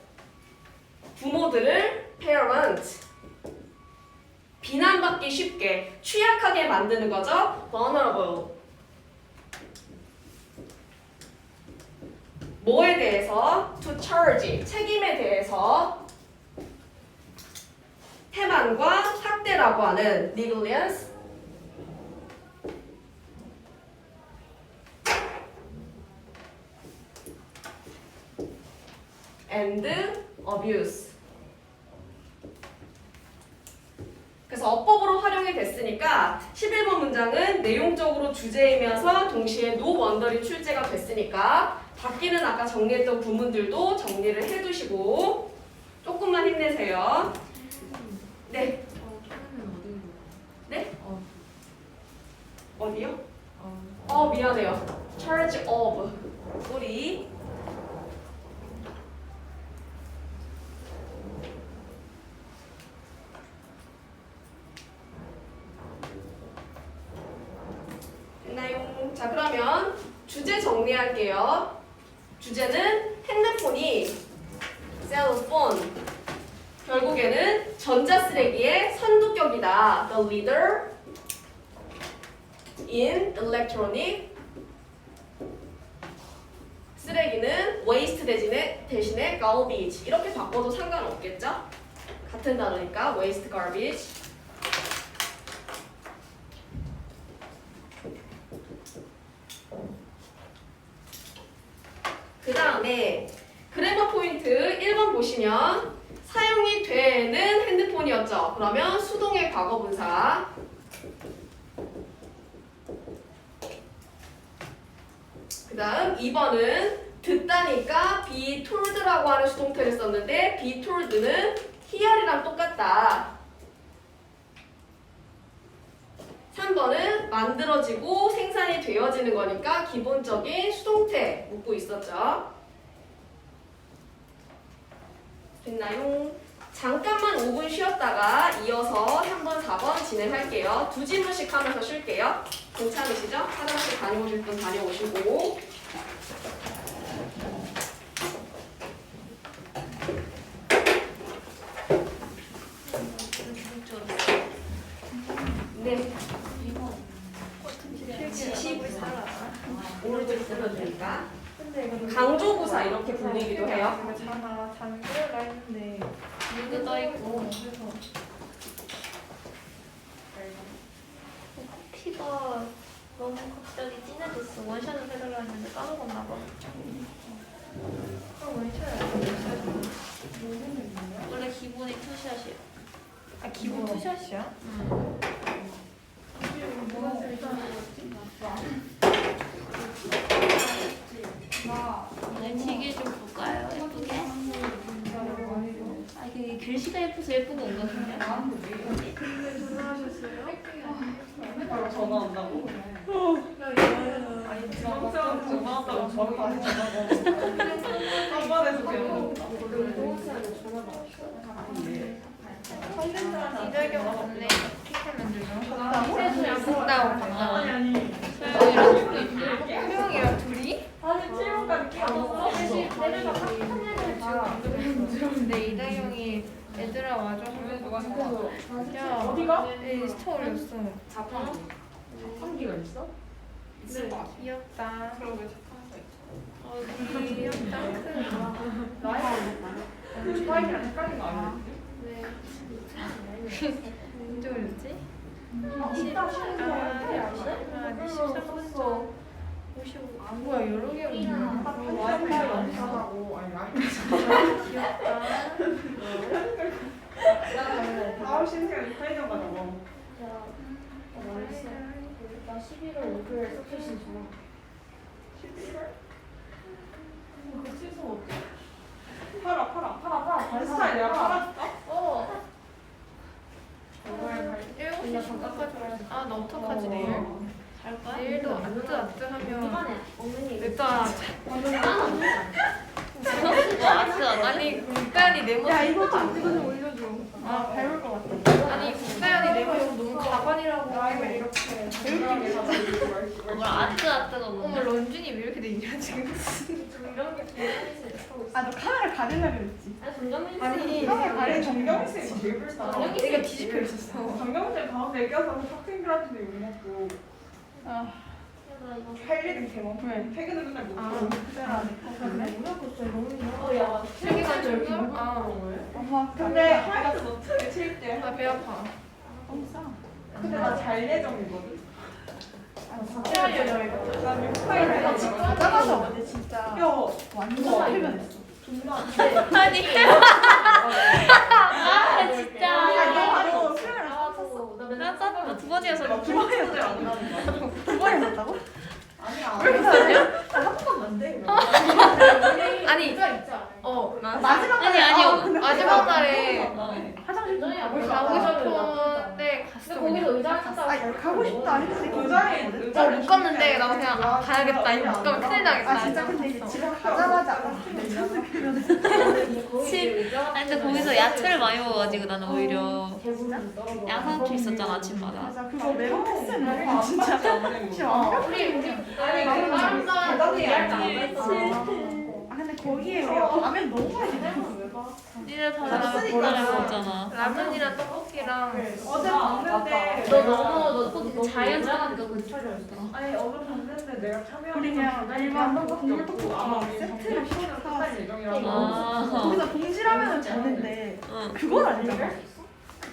부모들을 parent. 비난받기 쉽게, 취약하게 만드는 거죠. vulnerable. 뭐에 대해서? to charge. 책임에 대해서. 태만. legally,라고 하는 negligence and abuse. 그래서 어법으로 활용이 됐으니까 11번 문장은 내용적으로 주제이면서 동시에 no wonder이 출제가 됐으니까 바뀌는 아까 정리했던 구문들도 정리를 해두시고 조금만 힘내세요. 네. 네? 어디요? 미안해요. charge of. 우리 됐나요? 자, 그러면 주제 정리할게요. 주제는 핸드폰이 셀폰 결국에는 전자쓰레기의 선두격이다. The leader in electronic 쓰레기는 waste 대신에 garbage 이렇게 바꿔도 상관없겠죠? 같은 단어니까 waste, garbage. 그 다음에 그래머 포인트 1번 보시면 사용이 되는 핸드폰이었죠. 그러면 수동의 과거분사. 그 다음 2번은 듣다니까 be tooled라고 하는 수동태를 썼는데 be tooled는 hear이랑 똑같다. 3번은 만들어지고 생산이 되어지는 거니까 기본적인 수동태 묻고 있었죠. 됐나요? 잠깐만 5분 쉬었다가 이어서 3번, 4번 진행할게요. 두 질문씩 하면서 쉴게요. 괜찮으시죠? 화장실 다녀오실 분 다녀오시고. 네. 지식을 살아. 오른쪽 쓰면 되니까. 강조부사 이렇게 불리기도 해요. 자는 끌라 했는데 여기 떠 있고 그래서 피가 너무 갑자기 진해졌어. 원샷을 해달라 했는데 까먹었나 봐. 그럼 원샷 원래 기본이 투샷이야. 아 기본 투샷이야? 응. 오늘 시계 좀 볼까요? 예쁘게? 아 이게 글씨가 예뻐서 예쁜 건가 그냥? 바로 전화 온다고? 아니 전화 왔다고 저를 다시 전화 한 번에서 그냥 이달경 원래 케이크 만들죠? 아니 아니 소영이랑 둘이? 47분까지 끼어졌어? 근데 이다경이 애들아 와줘 하면서 야 어디가? 이 스토어 올렸어. 한기가 있어? 있을 것 같아. 귀엽다. 그럼 왜 착한서 있어? 귀엽다. 나이? 스파이크랑 헷갈린 거 아니야? 언제 올렸지? 이따 쉬는 거야. 13분도 55. 뭐야 여러 개 올렸네. 와이파이 연타하고 아니 귀엽다. 다음 신세가 편의점 가자고. 나 11월 5일 서킷신 줘. 11월? 그 취소 어때? 팔아. 스타일 내가 팔아줄까? 어. 7시 중간까지 올렸어. 아, 너 어떡하지 내일? 잘 거야? 내일도 아뜨아뜨 하면 이번에 어머니 일단 뭐 아트 안 아니 국가연이 내 모습 야 이것도 안 찍어서 올려줘. 아 밟을 것 같아. 아니 국가연이 내 모습 너무 가관이라고. 라임을 이렇게 개웃기게 사진 뭘 아트가 어머 뭔가 런쥔이 왜 이렇게 돼 있냐 지금? 이런 게 정경민씨 아, 너 카메라 가리려 그랬지? 아니 정경민씨 아니 카메라 가린 정경쌤이 제일 불쌍해. 내가 뒤집혀 있었어. 정경쌤 가운데 껴서 학생들한테도 욕먹고 아, 나 이거 할 일은 개 많고 왜? 퇴근은 맨날 못 아 하고 카메라 안 했어. 어야 세계관 절 아, 엄마, 근데 하이에서 너 틀에 칠 때 배 아파. 너무 싸. 근데 나 잘 예정이거든. 진짜 예정이거든. 나 미국파이 내가 지금 가자마자 어제 진짜 야, 완전 해변했어. 존나. 아니. 아 진짜. 야, 너 수영을 난 쌌어. 두 번이어서. 두 번째 안 나는 거야. 두 번이나 했다고? 아니야. 왜 이렇게 잘하냐? 한 번만 안 돼. 아니 마지막 아니, 날에 아니요. 근데 마지막 날에 화장실 좀 가고 가고 싶다. 싶은데 갔어. 거기서 의자 아, 가고 싶다 했는데 의자에 못 갔는데 나도 그냥 아, 가야겠다. 이거 못 가면 큰일 나겠다. 아 진짜 근데 이제 집에 가자마자 레전드 그러면 아니 근데 거기서 야채를 많이 먹어가지고 나는 오히려 양상추 있었잖아 아침마다. 맞아 그거 매운 패스는 진짜 진짜 완벽. 아니, 다른 사람 계단이 아 근데 거기에 우리가 라면 너무 많이 먹었어. 니네 다 라면 고라니 먹었잖아. 라면이랑 떡볶이랑 어제 봤는데 너 자연스러우니까 그 차려줬어. 아니 어제 봤는데 내가 참여한 우리 그냥 일반 국물 떡볶이 아마 세트를 시켜서 할 예정이라서 아. 거기서 봉지라면은 자는데 응. 그걸 안 잡아.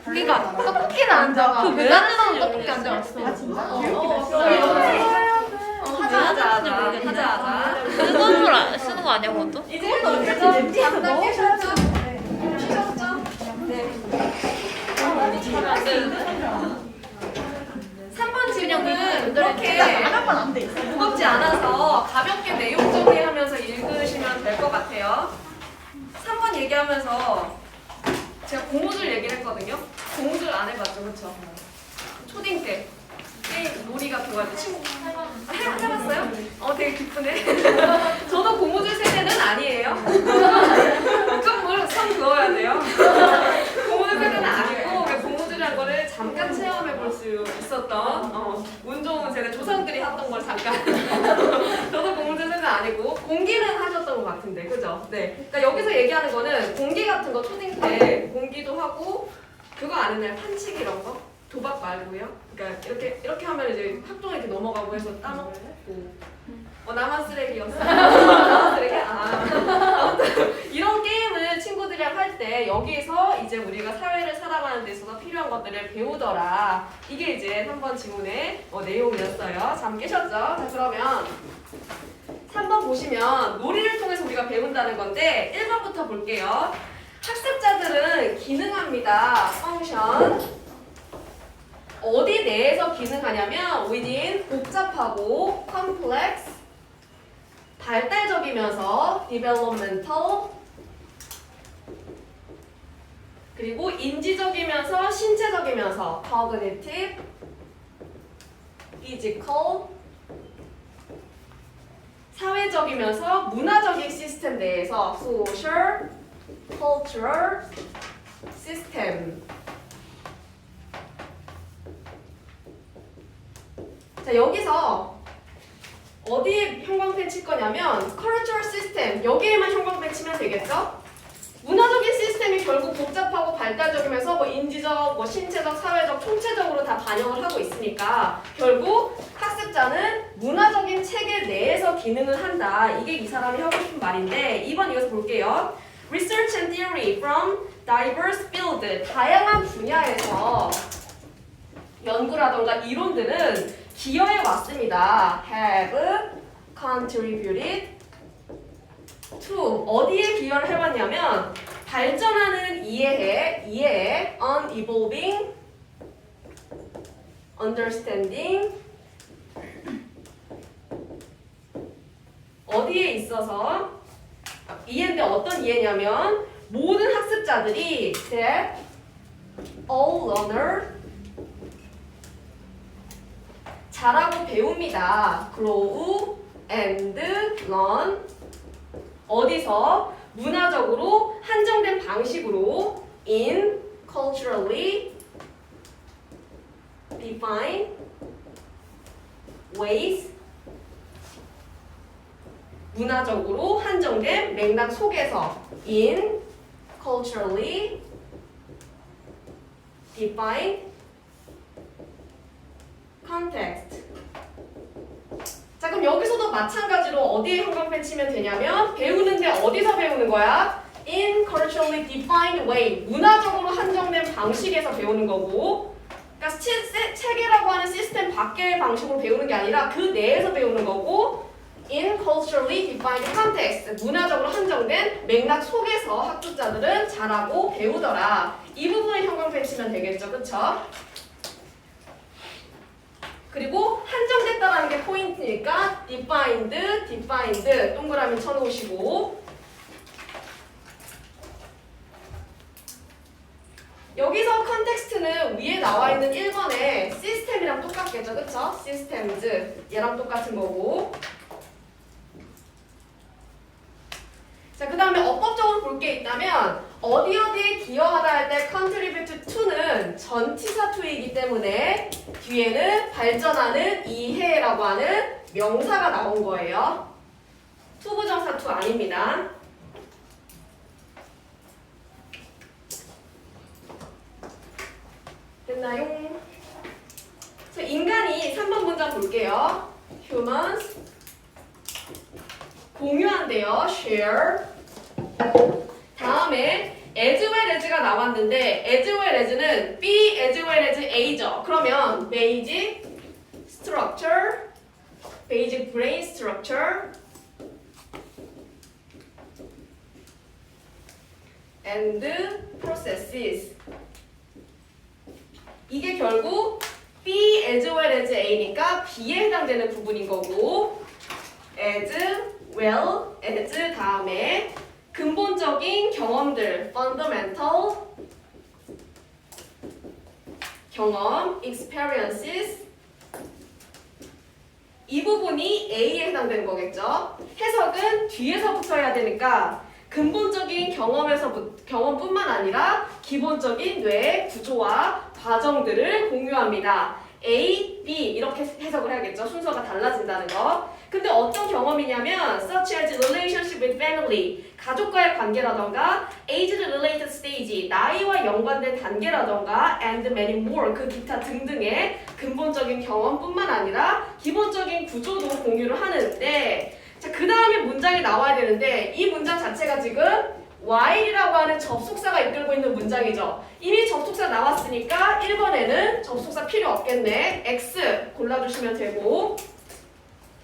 그러니까 떡볶이는 안 잡아. 그 왜? 다른 사람 떡볶이 안 잡았어. 아 진짜? 하자. 쓰는 거 아니야 그것도? 이제부터 그래서 냄새가 너무 깨셨죠? 좋았는데 쉬셨죠? 네. 3번 질문은 그렇게 하나만 안 돼 있어. 무겁지 않아서 가볍게 내용 정리하면서 읽으시면 될 것 같아요. 3번 얘기하면서 제가 고무줄 얘기를 했거든요. 고무줄 안 해봤죠, 그렇죠? 초딩 때 게임 놀이 같은 거 할 때 친구 해봤어요? 되게 기쁘네. 저도 고무줄 세대는 아니에요. 좀 선 그어야 돼요. 고무줄 세대는 아니고 고무줄이라는 거를 잠깐 체험해 볼 수 있었던 운 좋은 제가 조상들이 했던 걸 잠깐. 저도 고무줄 세대는 아니고 공기는 하셨던 것 같은데, 그죠? 네. 그러니까 여기서 얘기하는 거는 공기 같은 거 초딩 때 공기도 하고 그거 안 했나요? 판치기 이런 거? 도박 말고요. 그러니까 이렇게 하면 이제 학종 이렇게 넘어가고 해서 따먹고. 나만 쓰레기였어. 나만 쓰레기? 아무튼 이런 게임을 친구들이랑 할 때 여기서 이제 우리가 사회를 살아가는 데 있어서 필요한 것들을 배우더라. 이게 이제 3번 지문의 내용이었어요. 잠 깨셨죠? 자 그러면 3번 보시면 놀이를 통해서 우리가 배운다는 건데 1번부터 볼게요. 학습자들은 기능합니다. 펑션. 어디 내에서 기능하냐면 within 복잡하고 complex 발달적이면서 developmental 그리고 인지적이면서 신체적이면서 cognitive physical 사회적이면서 문화적인 시스템 내에서 social cultural system 자 여기서 어디에 형광펜 칠 거냐면 cultural system 여기에만 형광펜 치면 되겠죠? 문화적인 시스템이 결국 복잡하고 발달적이면서 뭐 인지적, 뭐 신체적, 사회적, 총체적으로 다 반영을 하고 있으니까 결국 학습자는 문화적인 체계 내에서 기능을 한다. 이게 이 사람이 하고 싶은 말인데 2번 이어서 볼게요. Research and theory from diverse field 다양한 분야에서 연구라던가 이론들은 기여해 왔습니다. Have contributed to 어디에 기여를 해왔냐면 발전하는 이해에 unevolving understanding 어디에 있어서 이해인데 어떤 이해냐면 모든 학습자들이 that all learner 잘하고 배웁니다. grow and learn 어디서 문화적으로 한정된 방식으로 in culturally defined ways 문화적으로 한정된 맥락 속에서 in culturally defined context 자 그럼 여기서도 마찬가지로 어디에 형광펜 치면 되냐면 배우는데 어디서 배우는 거야? In culturally defined way 문화적으로 한정된 방식에서 배우는 거고 그러니까 체계라고 하는 시스템 밖의 방식으로 배우는 게 아니라 그 내에서 배우는 거고 in culturally defined context 문화적으로 한정된 맥락 속에서 학습자들은 잘하고 배우더라. 이 부분을 형광펜 치면 되겠죠. 그쵸? 그리고 한정됐다라는 게 포인트니까 defined 동그라미 쳐놓으시고 여기서 컨텍스트는 위에 나와 있는 1번의 시스템이랑 똑같겠죠. 그쵸? systems 얘랑 똑같은 거고 자, 그 다음에 어법적으로 볼 게 있다면 어디에 기여하다 할 때 contribute to는 전치사 to이기 때문에 뒤에는 발전하는 이해라고 하는 명사가 나온 거예요. 투부정사 to 아닙니다. 됐나요? 자, 인간이 3번 문장 볼게요. humans 공유한대요. share. 다음에 as well as가 나왔는데 as well as는 be as well as a죠. 그러면 basic structure, basic brain structure and processes 이게 결국 be as well as a니까 B에 해당되는 부분인 거고 as well as 다음에 근본적인 경험들 fundamental 경험 experiences 이 부분이 A에 해당되는 거겠죠. 해석은 뒤에서부터 해야 되니까 근본적인 경험뿐만 아니라 기본적인 뇌 구조와 과정들을 공유합니다. A, B 이렇게 해석을 해야겠죠. 순서가 달라진다는 거. 근데 어떤 경험이냐면 such as relationship with family 가족과의 관계라던가 age-related stage 나이와 연관된 단계라던가 and many more 그 기타 등등의 근본적인 경험뿐만 아니라 기본적인 구조도 공유를 하는데 자, 그 다음에 문장이 나와야 되는데 이 문장 자체가 지금 while이라고 하는 접속사가 이끌고 있는 문장이죠. 이미 접속사 나왔으니까 1번에는 접속사 필요 없겠네. X 골라주시면 되고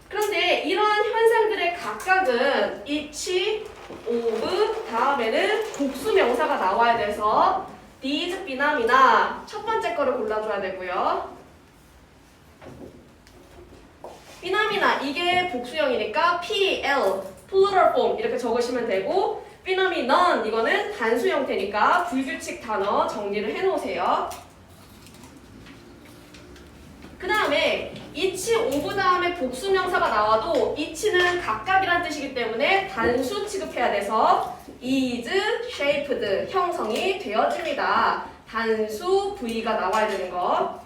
그런데 이러한 현상들의 각각은 each, of 다음에는 복수 명사가 나와야 돼서 these phenomena 첫 번째 거를 골라줘야 되고요. phenomena 이게 복수형이니까 PL plural form 이렇게 적으시면 되고 phenomenon 이거는 단수 형태니까 불규칙 단어 정리를 해놓으세요. 그 다음에 each, of 다음에 복수 명사가 나와도 each는 각각이란 뜻이기 때문에 단수 취급해야 돼서 is shaped 형성이 되어집니다. 단수 V가 나와야 되는 거.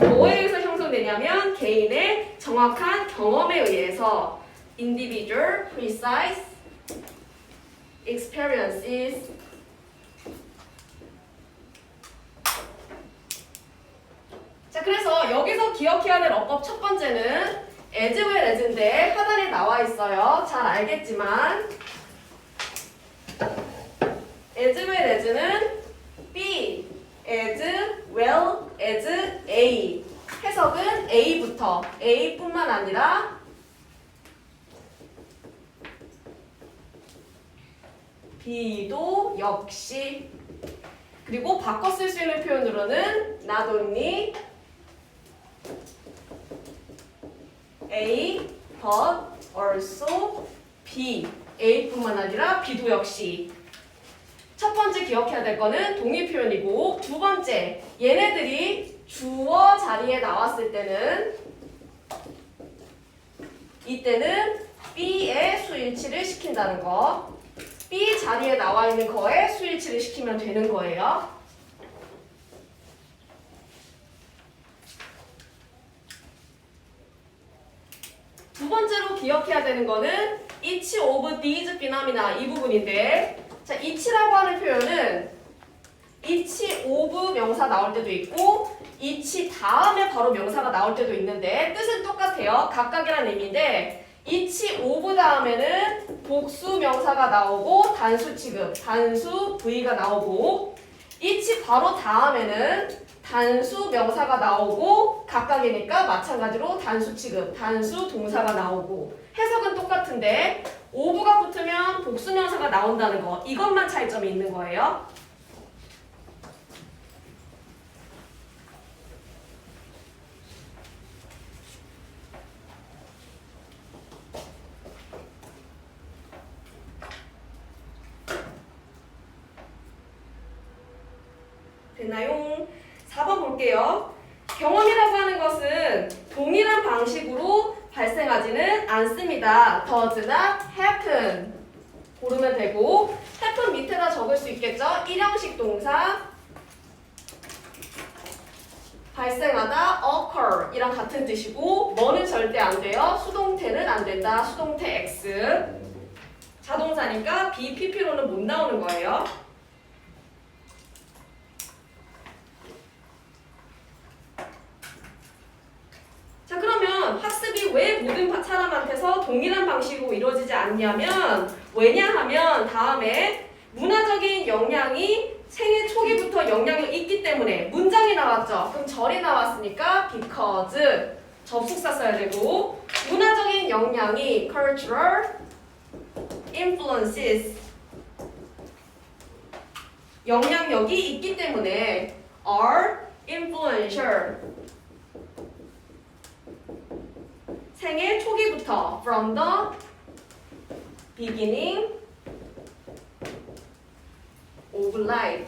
뭐에 의해서 형성되냐면 개인의 정확한 경험에 의해서 individual, precise, experiences 자, 그래서 여기서 기억해야 될 어법 첫 번째는 as well as인데 하단에 나와 있어요. 잘 알겠지만 as well as는 be as well as A 해석은 A부터 A뿐만 아니라 B도 역시 그리고 바꿔 쓸 수 있는 표현으로는 not only A but also B A뿐만 아니라 B도 역시 첫 번째 기억해야 될 거는 동의 표현이고 두 번째 얘네들이 주어 자리에 나왔을 때는 이때는 B에 수일치를 시킨다는 거 B 자리에 나와 있는 거에 수일치를 시키면 되는 거예요. 두 번째로 기억해야 되는 거는 each of these phenomena 이 부분인데 자, each라고 하는 표현은 each of 명사 나올 때도 있고 each 다음에 바로 명사가 나올 때도 있는데 뜻은 똑같아요. 각각이라는 의미인데 each of 다음에는 복수 명사가 나오고 단수 취급, 단수 V가 나오고 each 바로 다음에는 단수 명사가 나오고 각각이니까 마찬가지로 단수 취급, 단수 동사가 나오고 해석은 똑같은데 오브가 붙으면 복수 명사가 나온다는 거 이것만 차이점이 있는 거예요. 됐나요? 4번 볼게요. 경험이라고 하는 것은 동일한 방식으로 발생하지는 않습니다. does not happen. 고르면 되고 happen 밑에다 적을 수 있겠죠? 일형식 동사 발생하다 occur 이랑 같은 뜻이고 뭐는 절대 안 돼요. 수동태는 안 된다. 수동태 X. 자동사니까 BPP로는 못 나오는 거예요. 자 그러면 학습이 왜 모든 사람한테서 동일한 방식으로 이루어지지 않냐면 왜냐하면 다음에 문화적인 영향이 생애 초기부터 영향이 있기 때문에 문장이 나왔죠. 그럼 절이 나왔으니까 because 접속사 써야 되고 문화적인 영향이 cultural influences 영향력이 있기 때문에 are influential 생애 초기부터 from the beginning of life.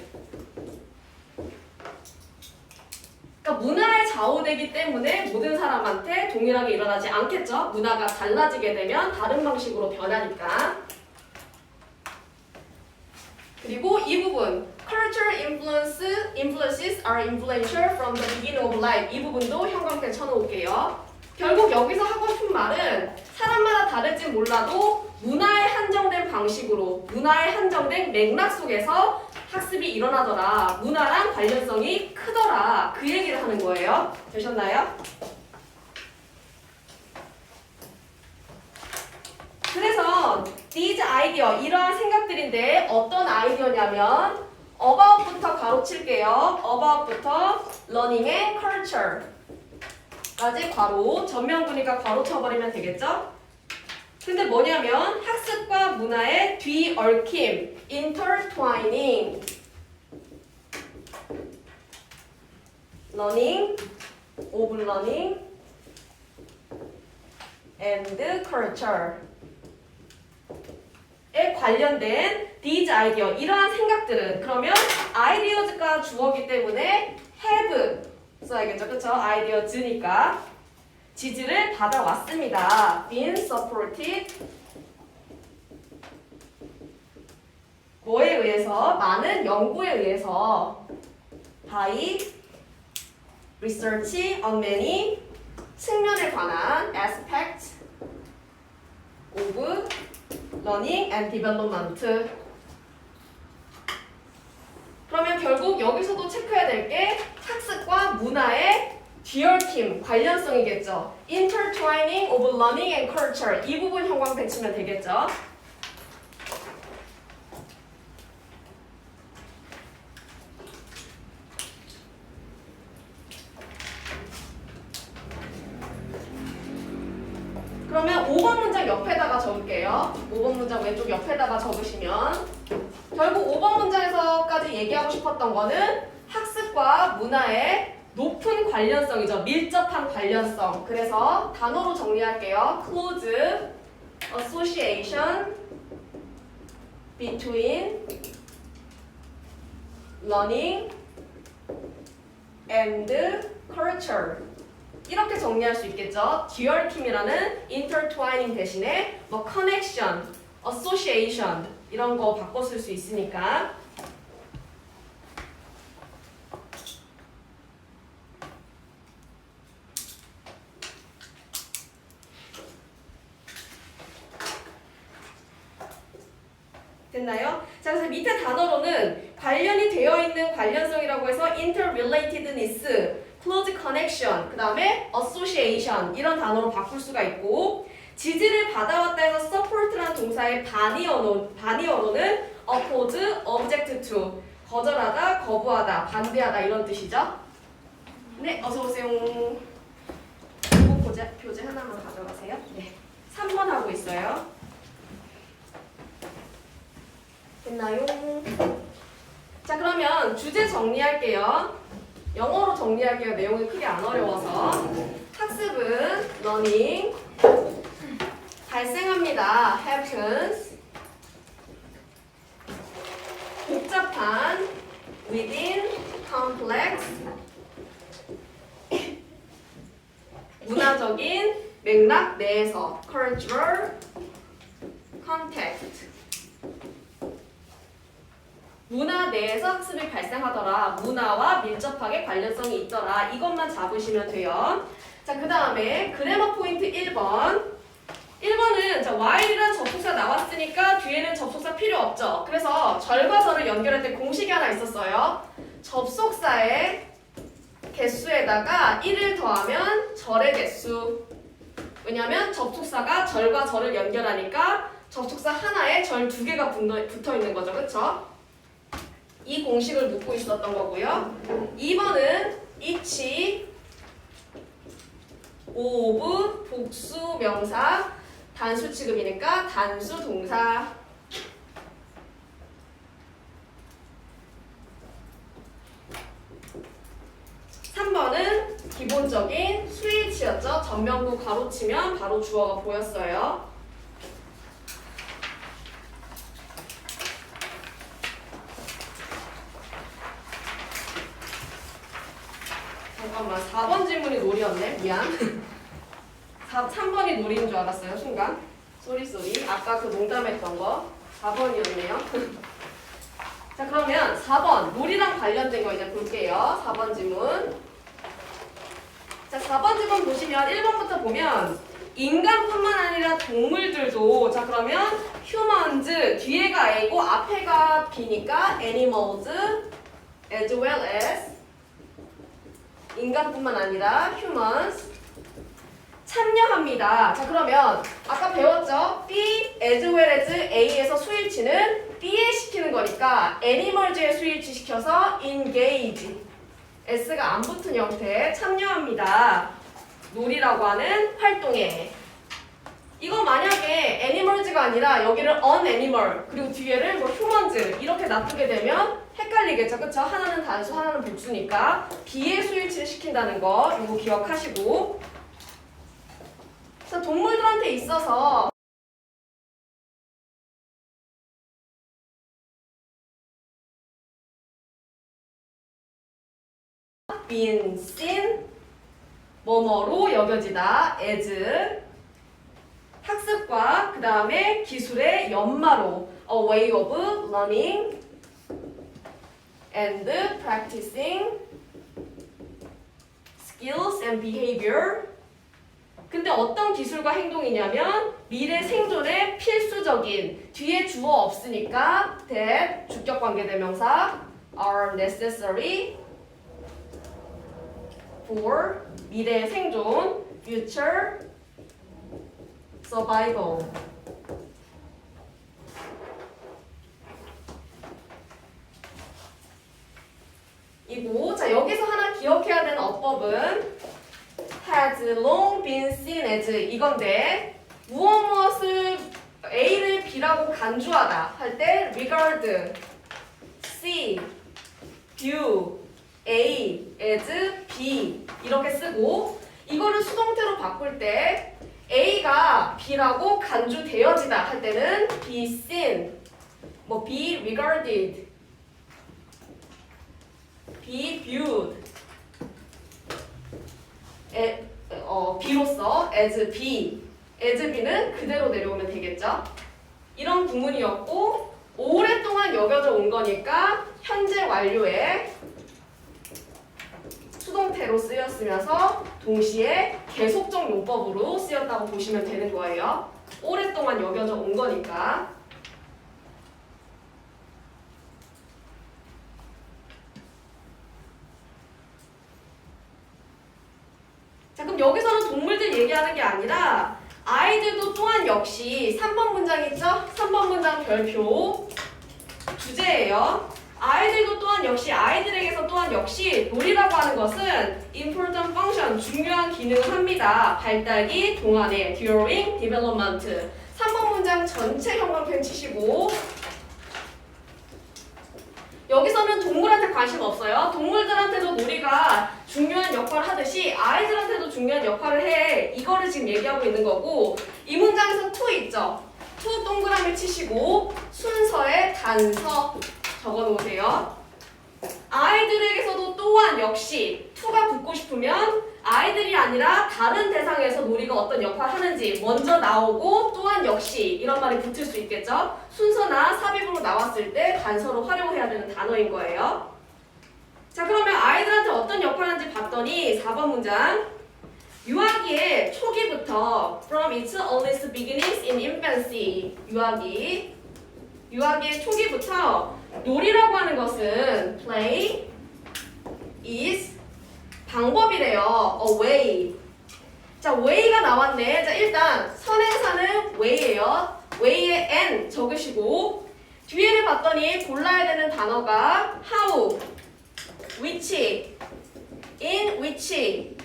그러니까 문화에 좌우되기 때문에 모든 사람한테 동일하게 일어나지 않겠죠. 문화가 달라지게 되면 다른 방식으로 변하니까. 그리고 이 부분 cultural influences are influential from the beginning of life. 이 부분도 형광펜 쳐놓을게요. 결국 여기서 하고 싶은 말은 사람마다 다를지 몰라도 문화에 한정된 방식으로 문화에 한정된 맥락 속에서 학습이 일어나더라. 문화랑 관련성이 크더라. 그 얘기를 하는 거예요. 되셨나요? 그래서 these idea 이러한 생각들인데 어떤 아이디어냐면 about부터 가로칠게요. about부터 learning and culture 까지 괄호, 전면구니까 괄호 쳐버리면 되겠죠? 근데 뭐냐면 학습과 문화의 뒤얽힘, intertwining, learning, of learning, and culture 에 관련된 these idea, 이러한 생각들은 그러면 ideas가 주어기 때문에 have 써야겠죠. 그쵸? ideas니까 지지를 받아왔습니다. been supported 뭐에 의해서? 많은 연구에 의해서 by research on many 측면에 관한 aspects of learning and development. 그러면 결국 여기서도 체크해야 될 게 학습과 문화의 뒤얽힘, 관련성이겠죠. intertwining of learning and culture. 이 부분 형광펜 치면 되겠죠. 그러면 5번 문장 옆에다가 적을게요. 5번 문장 왼쪽 옆에다가 적으시면 결국 5번 문장에서까지 얘기하고 싶었던 거는 학습과 문화의 높은 관련성이죠. 밀접한 관련성. 그래서 단어로 정리할게요. close association between learning and culture. 이렇게 정리할 수 있겠죠. 뒤얽힘이라는 intertwining 대신에 뭐 connection, association 이런 거 바꿔 쓸 수 있으니까. 됐나요? 자, 그래서 밑에 단어로는 관련이 되어 있는 관련성이라고 해서 interrelatedness, close connection, 그 다음에 association 이런 단어로 바꿀 수가 있고 지지를 받아왔다 해서 support라는 동사의 반의어로는 oppose, object to 거절하다, 거부하다, 반대하다 이런 뜻이죠? 네, 어서 오세요. 공부 교재 하나만 가져가세요. 네. 3번 하고 있어요. 됐나요? 자, 그러면 주제 정리할게요. 영어로 정리할게요. 내용이 크게 안 어려워서. 학습은 learning 발생합니다. happens 복잡한 within complex 문화적인 맥락 내에서 cultural context 문화 내에서 학습이 발생하더라. 문화와 밀접하게 관련성이 있더라. 이것만 잡으시면 돼요. 자, 그 다음에 그래머 포인트 1번. 1번은 자, while이라는 접속사 나왔으니까 뒤에는 접속사 필요 없죠. 그래서 절과 절을 연결할 때 공식이 하나 있었어요. 접속사의 개수에다가 1을 더하면 절의 개수. 왜냐하면 접속사가 절과 절을 연결하니까 접속사 하나에 절 2개가 붙어 있는 거죠. 그쵸? 이 공식을 묻고 있었던 거고요. 2번은 each of 복수 명사 단수 취급이니까 단수 동사. (3번은) 기본적인 스위치였죠. 전면부 가로치면 바로 주어가 보였어요. 잠깐만, 4번 질문이 놀이였네. 미안. 3번이 놀이인 줄 알았어요, 순간. 쏘리. 아까 그 농담했던 거 4번이었네요. 자, 그러면 4번 놀이랑 관련된 거 이제 볼게요. 4번 질문. 자, 4번 질문 보시면 1번부터 보면 인간뿐만 아니라 동물들도 자, 그러면 humans 뒤에가 A고 앞에가 B니까 animals as well as 인간뿐만 아니라 humans 참여합니다. 자, 그러면 아까 배웠죠? B as well as A에서 스위치는 B에 시키는 거니까 animals에 스위치 시켜서 engage S가 안 붙은 형태 참여합니다. 놀이라고 하는 활동에. 이거 만약에 animals가 아니라 여기를 an animal 그리고 뒤에를 뭐 humans 이렇게 놔두게 되면 헷갈리겠죠. 그쵸? 하나는 단수 하나는 복수니까 B에 스위치를 시킨다는 거 이거 기억하시고. 자, 동물들한테 있어서 been seen 뭐뭐로 여겨지다 as 학습과 그 다음에 기술의 연마로 a way of learning and practicing skills and behavior. 근데 어떤 기술과 행동이냐면 미래 생존에 필수적인 뒤에 주어 없으니까 that 주격 관계대명사 are necessary for 미래 생존 future survival. 이고 자, 여기서 하나 기억해야 되는 어법은 has long been seen as 이건데 무엇을 A를 B라고 간주하다 할 때 regard, see, view, A as B 이렇게 쓰고 이거를 수동태로 바꿀 때 A가 B라고 간주되어지다 할 때는 be seen, 뭐 be regarded, be viewed B로서 as B, as B는 그대로 내려오면 되겠죠. 이런 구문이었고 오랫동안 여겨져 온 거니까 현재 완료에 수동태로 쓰였으면서 동시에 계속적 용법으로 쓰였다고 보시면 되는 거예요. 오랫동안 여겨져 온 거니까. 자, 그럼 여기서는 동물들 얘기하는 게 아니라 아이들도 또한 역시 3번 문장 있죠? 3번 문장 별표 주제예요. 아이들도 또한 역시 아이들 역시 놀이라고 하는 것은 important function, 중요한 기능을 합니다. 발달기 동안에 during development. 3번 문장 전체 형광펜 치시고 여기서는 동물한테 관심 없어요. 동물들한테도 놀이가 중요한 역할을 하듯이 아이들한테도 중요한 역할을 해. 이거를 지금 얘기하고 있는 거고 이 문장에서 to 있죠. to 동그라미 치시고 순서에 단서 적어놓으세요. 아이들에게서도 또한 역시 to가 붙고 싶으면 아이들이 아니라 다른 대상에서 놀이가 어떤 역할을 하는지 먼저 나오고 또한 역시 이런 말이 붙을 수 있겠죠. 순서나 삽입으로 나왔을 때 단서로 활용해야 되는 단어인 거예요. 자, 그러면 아이들한테 어떤 역할을 하는지 봤더니 4번 문장 유아기의 초기부터 from its earliest beginnings in infancy 유아기의 초기부터 놀이라고 하는 것은 play is 방법이래요. a way. 자, way가 나왔네. 자, 일단 선행사는 way예요. way에 n 적으시고 뒤에를 봤더니 골라야 되는 단어가 how, which, in which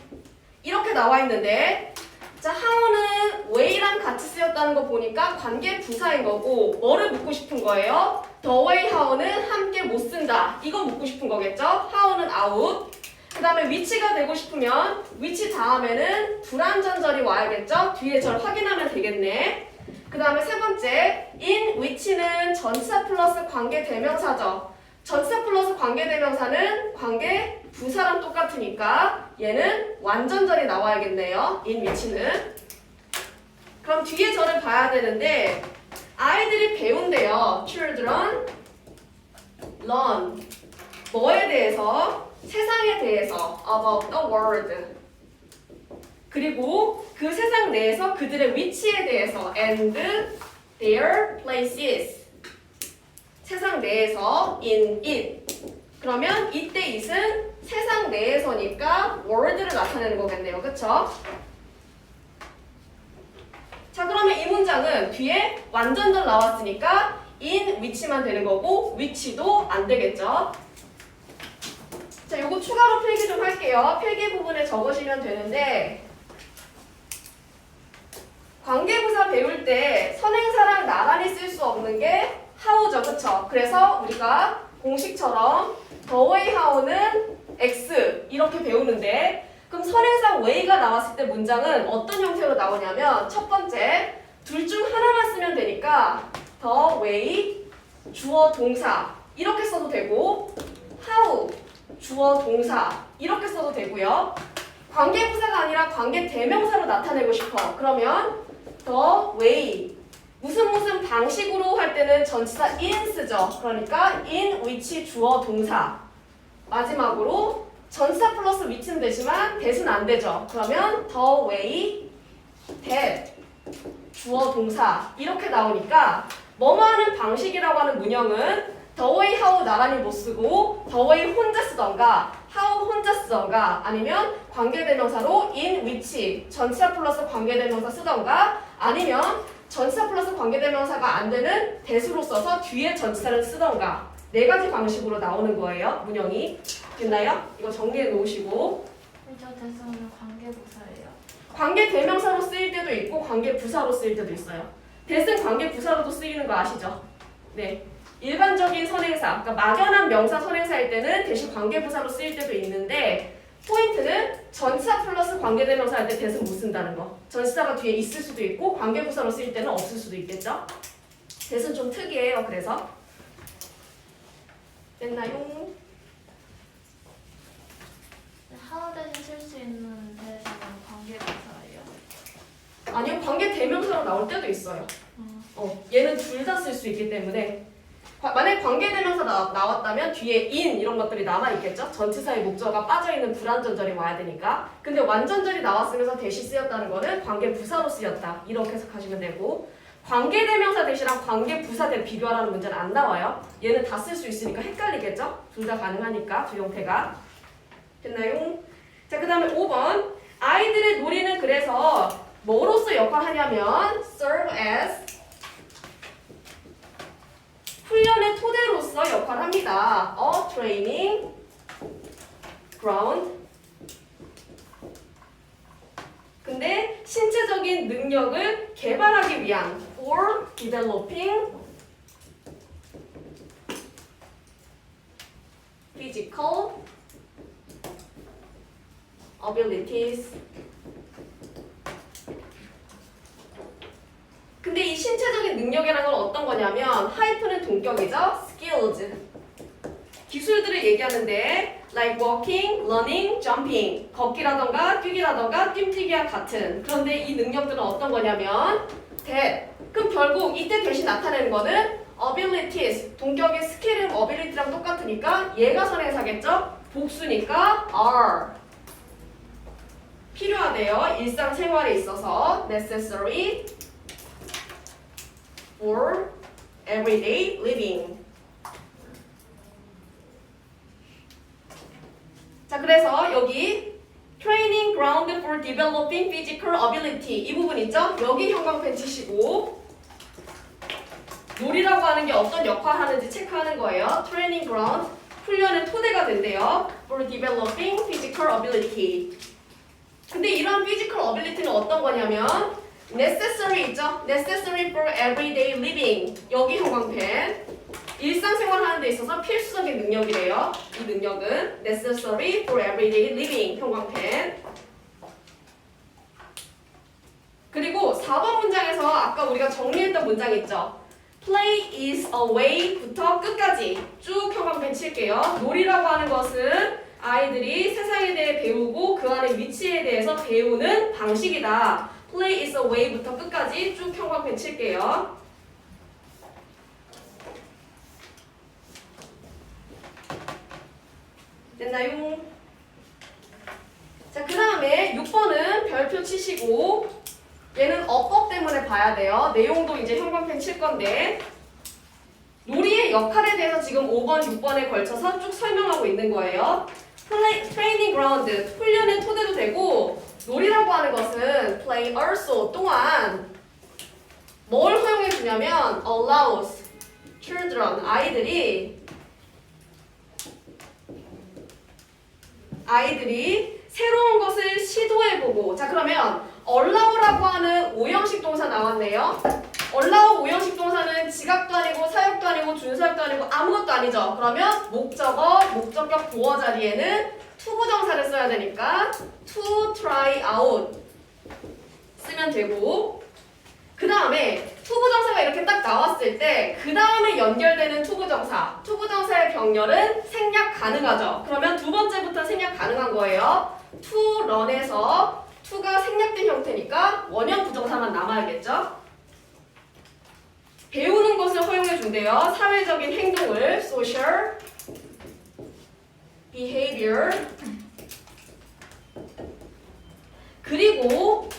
이렇게 나와 있는데 자, how는 way랑 같이 쓰였다는 거 보니까 관계 부사인 거고 뭐를 묻고 싶은 거예요? the way how는 함께 못 쓴다. 이거 묻고 싶은 거겠죠? how는 out. 그 다음에 which가 되고 싶으면 which 다음에는 불완전절이 와야겠죠? 뒤에 절 확인하면 되겠네. 그 다음에 세 번째 in which는 전치사 플러스 관계 대명사죠. 전치사 플러스 관계 대명사는 관계 부사랑 똑같으니까 얘는 완전절이 나와야겠네요. in which는. 그럼 뒤에 절을 봐야 되는데 아이들이 배운대요. children learn 뭐에 대해서? 세상에 대해서 about the world 그리고 그 세상 내에서 그들의 위치에 대해서 and their places 세상 내에서 in it 그러면 이때 it은 세상 내에서니까 world를 나타내는 거겠네요. 그쵸? 자, 그러면 이 문장은 뒤에 완전절 나왔으니까 in which만 되는 거고 which도 안 되겠죠? 자, 요거 추가로 필기 좀 할게요. 필기 부분에 적으시면 되는데 관계부사 배울 때 선행사랑 나란히 쓸 수 없는 게 how죠. 그쵸? 그래서 우리가 공식처럼 the way how는 x 이렇게 배우는데 그럼 선행사 way가 나왔을 때 문장은 어떤 형태로 나오냐면 첫 번째 둘 중 하나만 쓰면 되니까 the way 주어 동사 이렇게 써도 되고 how 주어 동사 이렇게 써도 되고요. 관계부사가 아니라 관계 대명사로 나타내고 싶어. 그러면 the way 무슨 방식으로 할 때는 전치사 in 쓰죠. 그러니까 in which 주어 동사 마지막으로 전치사 플러스 which는 되지만 that은 안 되죠. 그러면 the way that 주어 동사 이렇게 나오니까 뭐뭐 하는 방식이라고 하는 문형은 the way how 나란히 못 쓰고 the way 혼자 쓰던가 how 혼자 쓰던가 아니면 관계대명사로 in which 전치사 플러스 관계대명사 쓰던가 아니면 전치사 플러스 관계대명사가 안 되는 that으로 써서 뒤에 전치사를 쓰던가 네 가지 방식으로 나오는 거예요. 문형이 됐나요? 이거 정리해 놓으시고 저 대상은 관계부사예요. 관계대명사로 쓰일 때도 있고 관계부사로 쓰일 때도 있어요. that은 관계부사로도 쓰이는 거 아시죠? 네. 일반적인 선행사, 그러니까 막연한 명사 선행사일 때는 대신 관계부사로 쓰일 때도 있는데 포인트는 전치사 플러스 관계대명사 할 때 that은 못 쓴다는 거. 전치사가 뒤에 있을 수도 있고 관계부사로 쓰일 때는 없을 수도 있겠죠? that은 좀 특이해요. 그래서 됐나요? how 대신 쓸 수 있는 대상은 관계부사예요. 아니요, 관계대명사로 나올 때도 있어요. 얘는 둘 다 쓸 수 있기 때문에 만약 관계대명사 나왔다면 뒤에 in 이런 것들이 남아있겠죠? 전치사의 목적어가 빠져있는 불완전절이 와야 되니까. 근데 완전절이 나왔으면서 대시 쓰였다는 거는 관계부사로 쓰였다. 이렇게 해석하시면 되고 관계대명사 대시랑 관계부사 대 비교하라는 문제는 안 나와요. 얘는 다 쓸 수 있으니까 헷갈리겠죠? 둘 다 가능하니까 두 형태가. 됐나요? 자, 그 다음에 5번 아이들의 놀이는 그래서 뭐로서 역할하냐면 serve as 훈련의 토대로서 역할을 합니다. training ground. 근데 신체적인 능력을 개발하기 위한 for developing physical abilities. 근데 이 신체적인 능력이라는 건 어떤 거냐면 하이프는 동격이죠. skills. 기술들을 얘기하는데 like walking, running, jumping. 걷기라던가 뛰기라던가 뜀뛰기와 같은. 그런데 이 능력들은 어떤 거냐면 that. 그럼 결국 이때 대신 나타내는 거는 abilities. 동격의 스킬은 ability랑 똑같으니까 얘가 선행사겠죠? 복수니까 are. 필요하대요. 일상생활에 있어서 necessary for everyday living. 자, 그래서 여기 training ground for developing physical ability 이 부분 있죠? 여기 형광펜 치시고 놀이라고 하는 게 어떤 역할을 하는지 체크하는 거예요. training ground 훈련의 토대가 된대요. for developing physical ability. 근데 이런 physical ability는 어떤 거냐면 necessary 있죠? necessary for everyday living. 여기 형광펜. 일상생활 하는 데 있어서 필수적인 능력이래요. 이 능력은 necessary for everyday living. 형광펜. 그리고 4번 문장에서 아까 우리가 정리했던 문장 있죠? play is a way부터 끝까지 쭉 형광펜 칠게요. 놀이라고 하는 것은 아이들이 세상에 대해 배우고 그 안의 위치에 대해서 배우는 방식이다. play is a way부터 끝까지 쭉 형광펜 칠게요. 됐나요? 자, 그 다음에 6번은 별표 치시고 얘는 어법 때문에 봐야 돼요. 내용도 이제 형광펜 칠 건데 놀이의 역할에 대해서 지금 5번, 6번에 걸쳐서 쭉 설명하고 있는 거예요. 트레이닝 그라운드, 훈련의 토대도 되고 놀이라고 하는 것은 play also 또한 뭘 허용해 주냐면 allows children, 아이들이 새로운 것을 시도해보고. 자, 그러면 allow라고 하는 오형식 동사 나왔네요. allow 오형식 동사는 지각도 아니고 사역도 아니고 준사역도 아니고 아무것도 아니죠. 그러면 목적어, 목적격 보어 자리에는 to 부정사를 써야 되니까 to try out 쓰면 되고, 그 다음에 to 부정사가 이렇게 딱 나왔을 때 그 다음에 연결되는 to 부정사, to 부정사의 병렬은 생략 가능하죠. 그러면 두 번째부터 생략 가능한 거예요. to run에서 to가 생략된 형태니까 원형 부정사만 남아야겠죠. 배우는 것을 허용해 준대요. 사회적인 행동을 social behavior. 그리고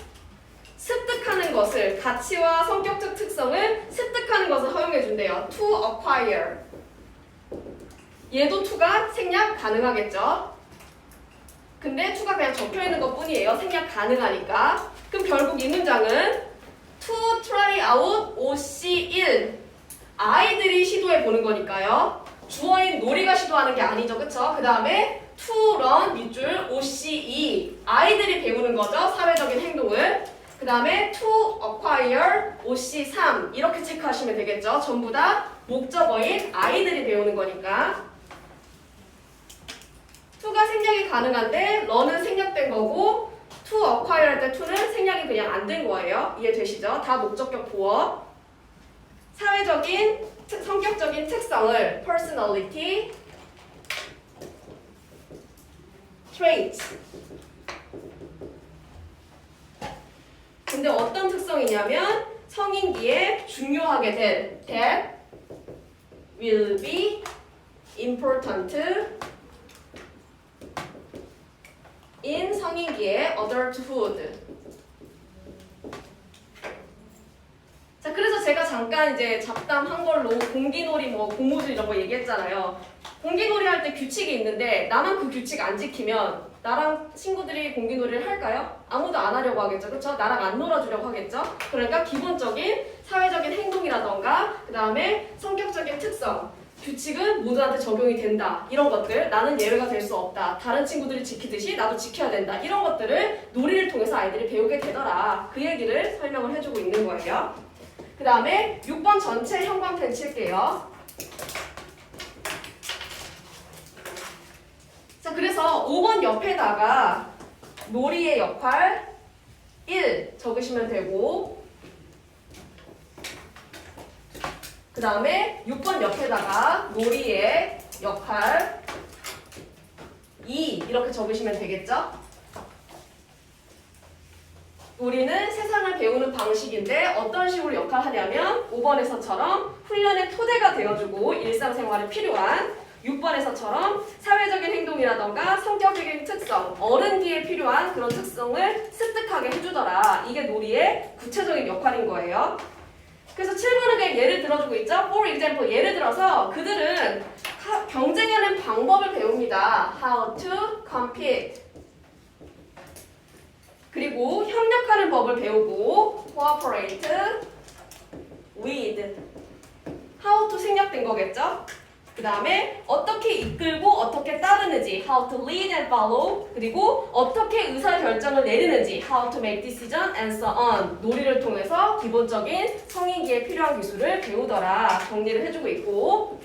습득하는 것을, 가치와 성격적 특성을 습득하는 것을 허용해 준대요. to acquire. 얘도 to가 생략 가능하겠죠. 근데 to가 그냥 적혀 있는 것 뿐이에요. 생략 가능하니까. 그럼 결국 이 문장은 to try out OC1 아이들이 시도해 보는 거니까요. 주어인 놀이가 시도하는 게 아니죠. 그쵸? 그 다음에 to run 밑줄 OC2 아이들이 배우는 거죠. 사회적인 행동을. 그 다음에 to acquire OC3 이렇게 체크하시면 되겠죠. 전부 다 목적어인 아이들이 배우는 거니까. to가 생략이 가능한데 run은 생략된 거고 to acquire 할 때 to는 생략이 그냥 안 된 거예요. 이해되시죠? 다 목적격 보어. 사회적인, 성격적인 특성을 personality, traits. 근데 어떤 특성이냐면 성인기에 중요하게 될 that will be important in 성인기의 adulthood. 자, 그래서 제가 잠깐 이제 잡담한 걸로 공기놀이, 뭐 고무줄 이런 거 얘기했잖아요. 공기놀이 할 때 규칙이 있는데 나만 그 규칙 안 지키면 나랑 친구들이 공기놀이를 할까요? 아무도 안 하려고 하겠죠. 그렇죠? 나랑 안 놀아주려고 하겠죠? 그러니까 기본적인 사회적인 행동이라던가 그 다음에 성격적인 특성 규칙은 모두한테 적용이 된다. 이런 것들, 나는 예외가 될 수 없다. 다른 친구들이 지키듯이 나도 지켜야 된다. 이런 것들을 놀이를 통해서 아이들이 배우게 되더라. 그 얘기를 설명을 해주고 있는 거예요. 그 다음에 6번 전체 형광펜 칠게요. 자, 그래서 5번 옆에다가 놀이의 역할 1 적으시면 되고, 그 다음에 6번 옆에다가 놀이의 역할 2 이렇게 적으시면 되겠죠? 놀이는 세상을 배우는 방식인데 어떤 식으로 역할하냐면 5번에서처럼 훈련의 토대가 되어주고 일상생활에 필요한, 6번에서처럼 사회적인 행동이라던가 성격적인 특성, 어른기에 필요한 그런 특성을 습득하게 해주더라. 이게 놀이의 구체적인 역할인 거예요. 그래서 7번은 그냥 예를 들어주고 있죠. For example, 예를 들어서 그들은 경쟁하는 방법을 배웁니다. How to compete. 그리고 협력하는 법을 배우고 cooperate with. How to 생략된 거겠죠. 그 다음에 어떻게 이끌고 어떻게 따르는지 how to lead and follow, 그리고 어떻게 의사결정을 내리는지 how to make decision and so on. 놀이를 통해서 기본적인 성인기에 필요한 기술을 배우더라. 정리를 해주고 있고,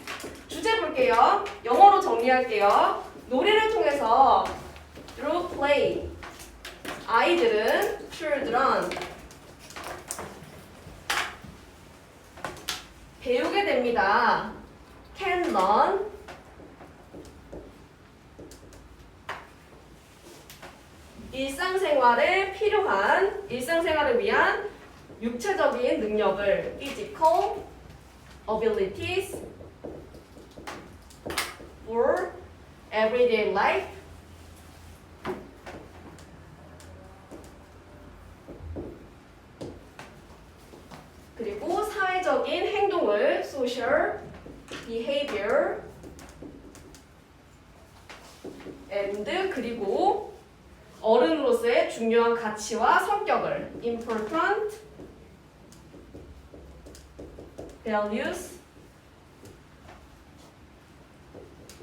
주제 볼게요. 영어로 정리할게요. 놀이를 통해서 through play 아이들은 children 배우게 됩니다. can learn 일상생활에 필요한, 일상생활을 위한 육체적인 능력을 physical abilities for everyday life. 그리고 사회적인 행동을 social behavior and 그리고 어른으로서의 중요한 가치와 성격을 important values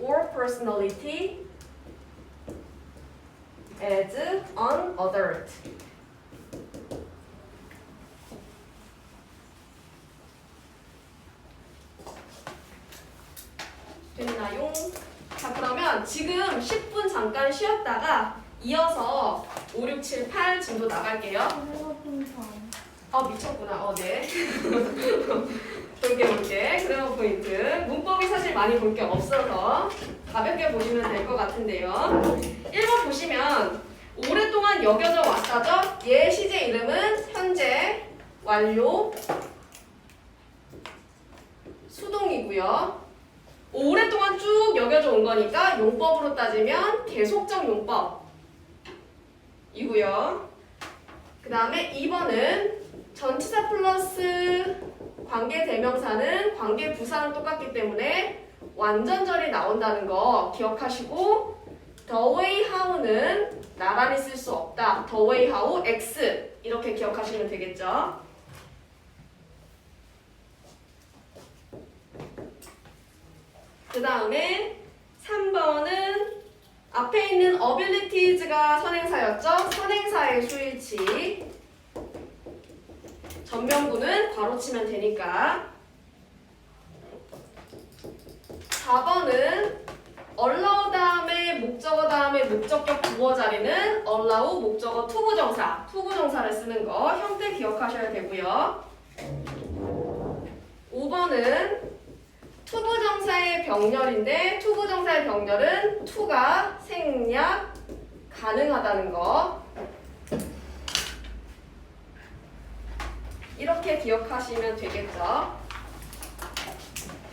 or personality as an adult. 됐나요? 자, 그러면 지금 10분 잠깐 쉬었다가 이어서 5, 6, 7, 8 진도 나갈게요. 미쳤구나. 네. 볼게. 그래머 포인트. 문법이 사실 많이 볼 게 없어서 가볍게 보시면 될 것 같은데요. 1번 보시면 오랫동안 여겨져 왔다죠? 얘 시제 이름은 현재, 완료, 수동이고요. 오랫동안 쭉 여겨져 온 거니까 용법으로 따지면 계속적 용법이고요. 그 다음에 2번은 전치사 플러스 관계대명사는 관계부사랑 똑같기 때문에 완전절이 나온다는 거 기억하시고, the way how는 나란히 쓸 수 없다. the way how x 이렇게 기억하시면 되겠죠. 그 다음에 3번은 앞에 있는 abilities가 선행사였죠. 선행사의 수일치. 전명구는 괄호치면 되니까. 4번은 allow 다음에 목적어 다음에 목적격 부어 자리는 allow 목적어 투부정사를 쓰는 거 형태 기억하셔야 되고요. 5번은 투부정사의 병렬인데 투부정사의 병렬은 to가 생략 가능하다는 거 이렇게 기억하시면 되겠죠.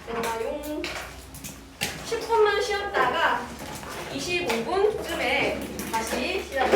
됐나요? 10분만 쉬었다가 25분쯤에 다시 시작합니다.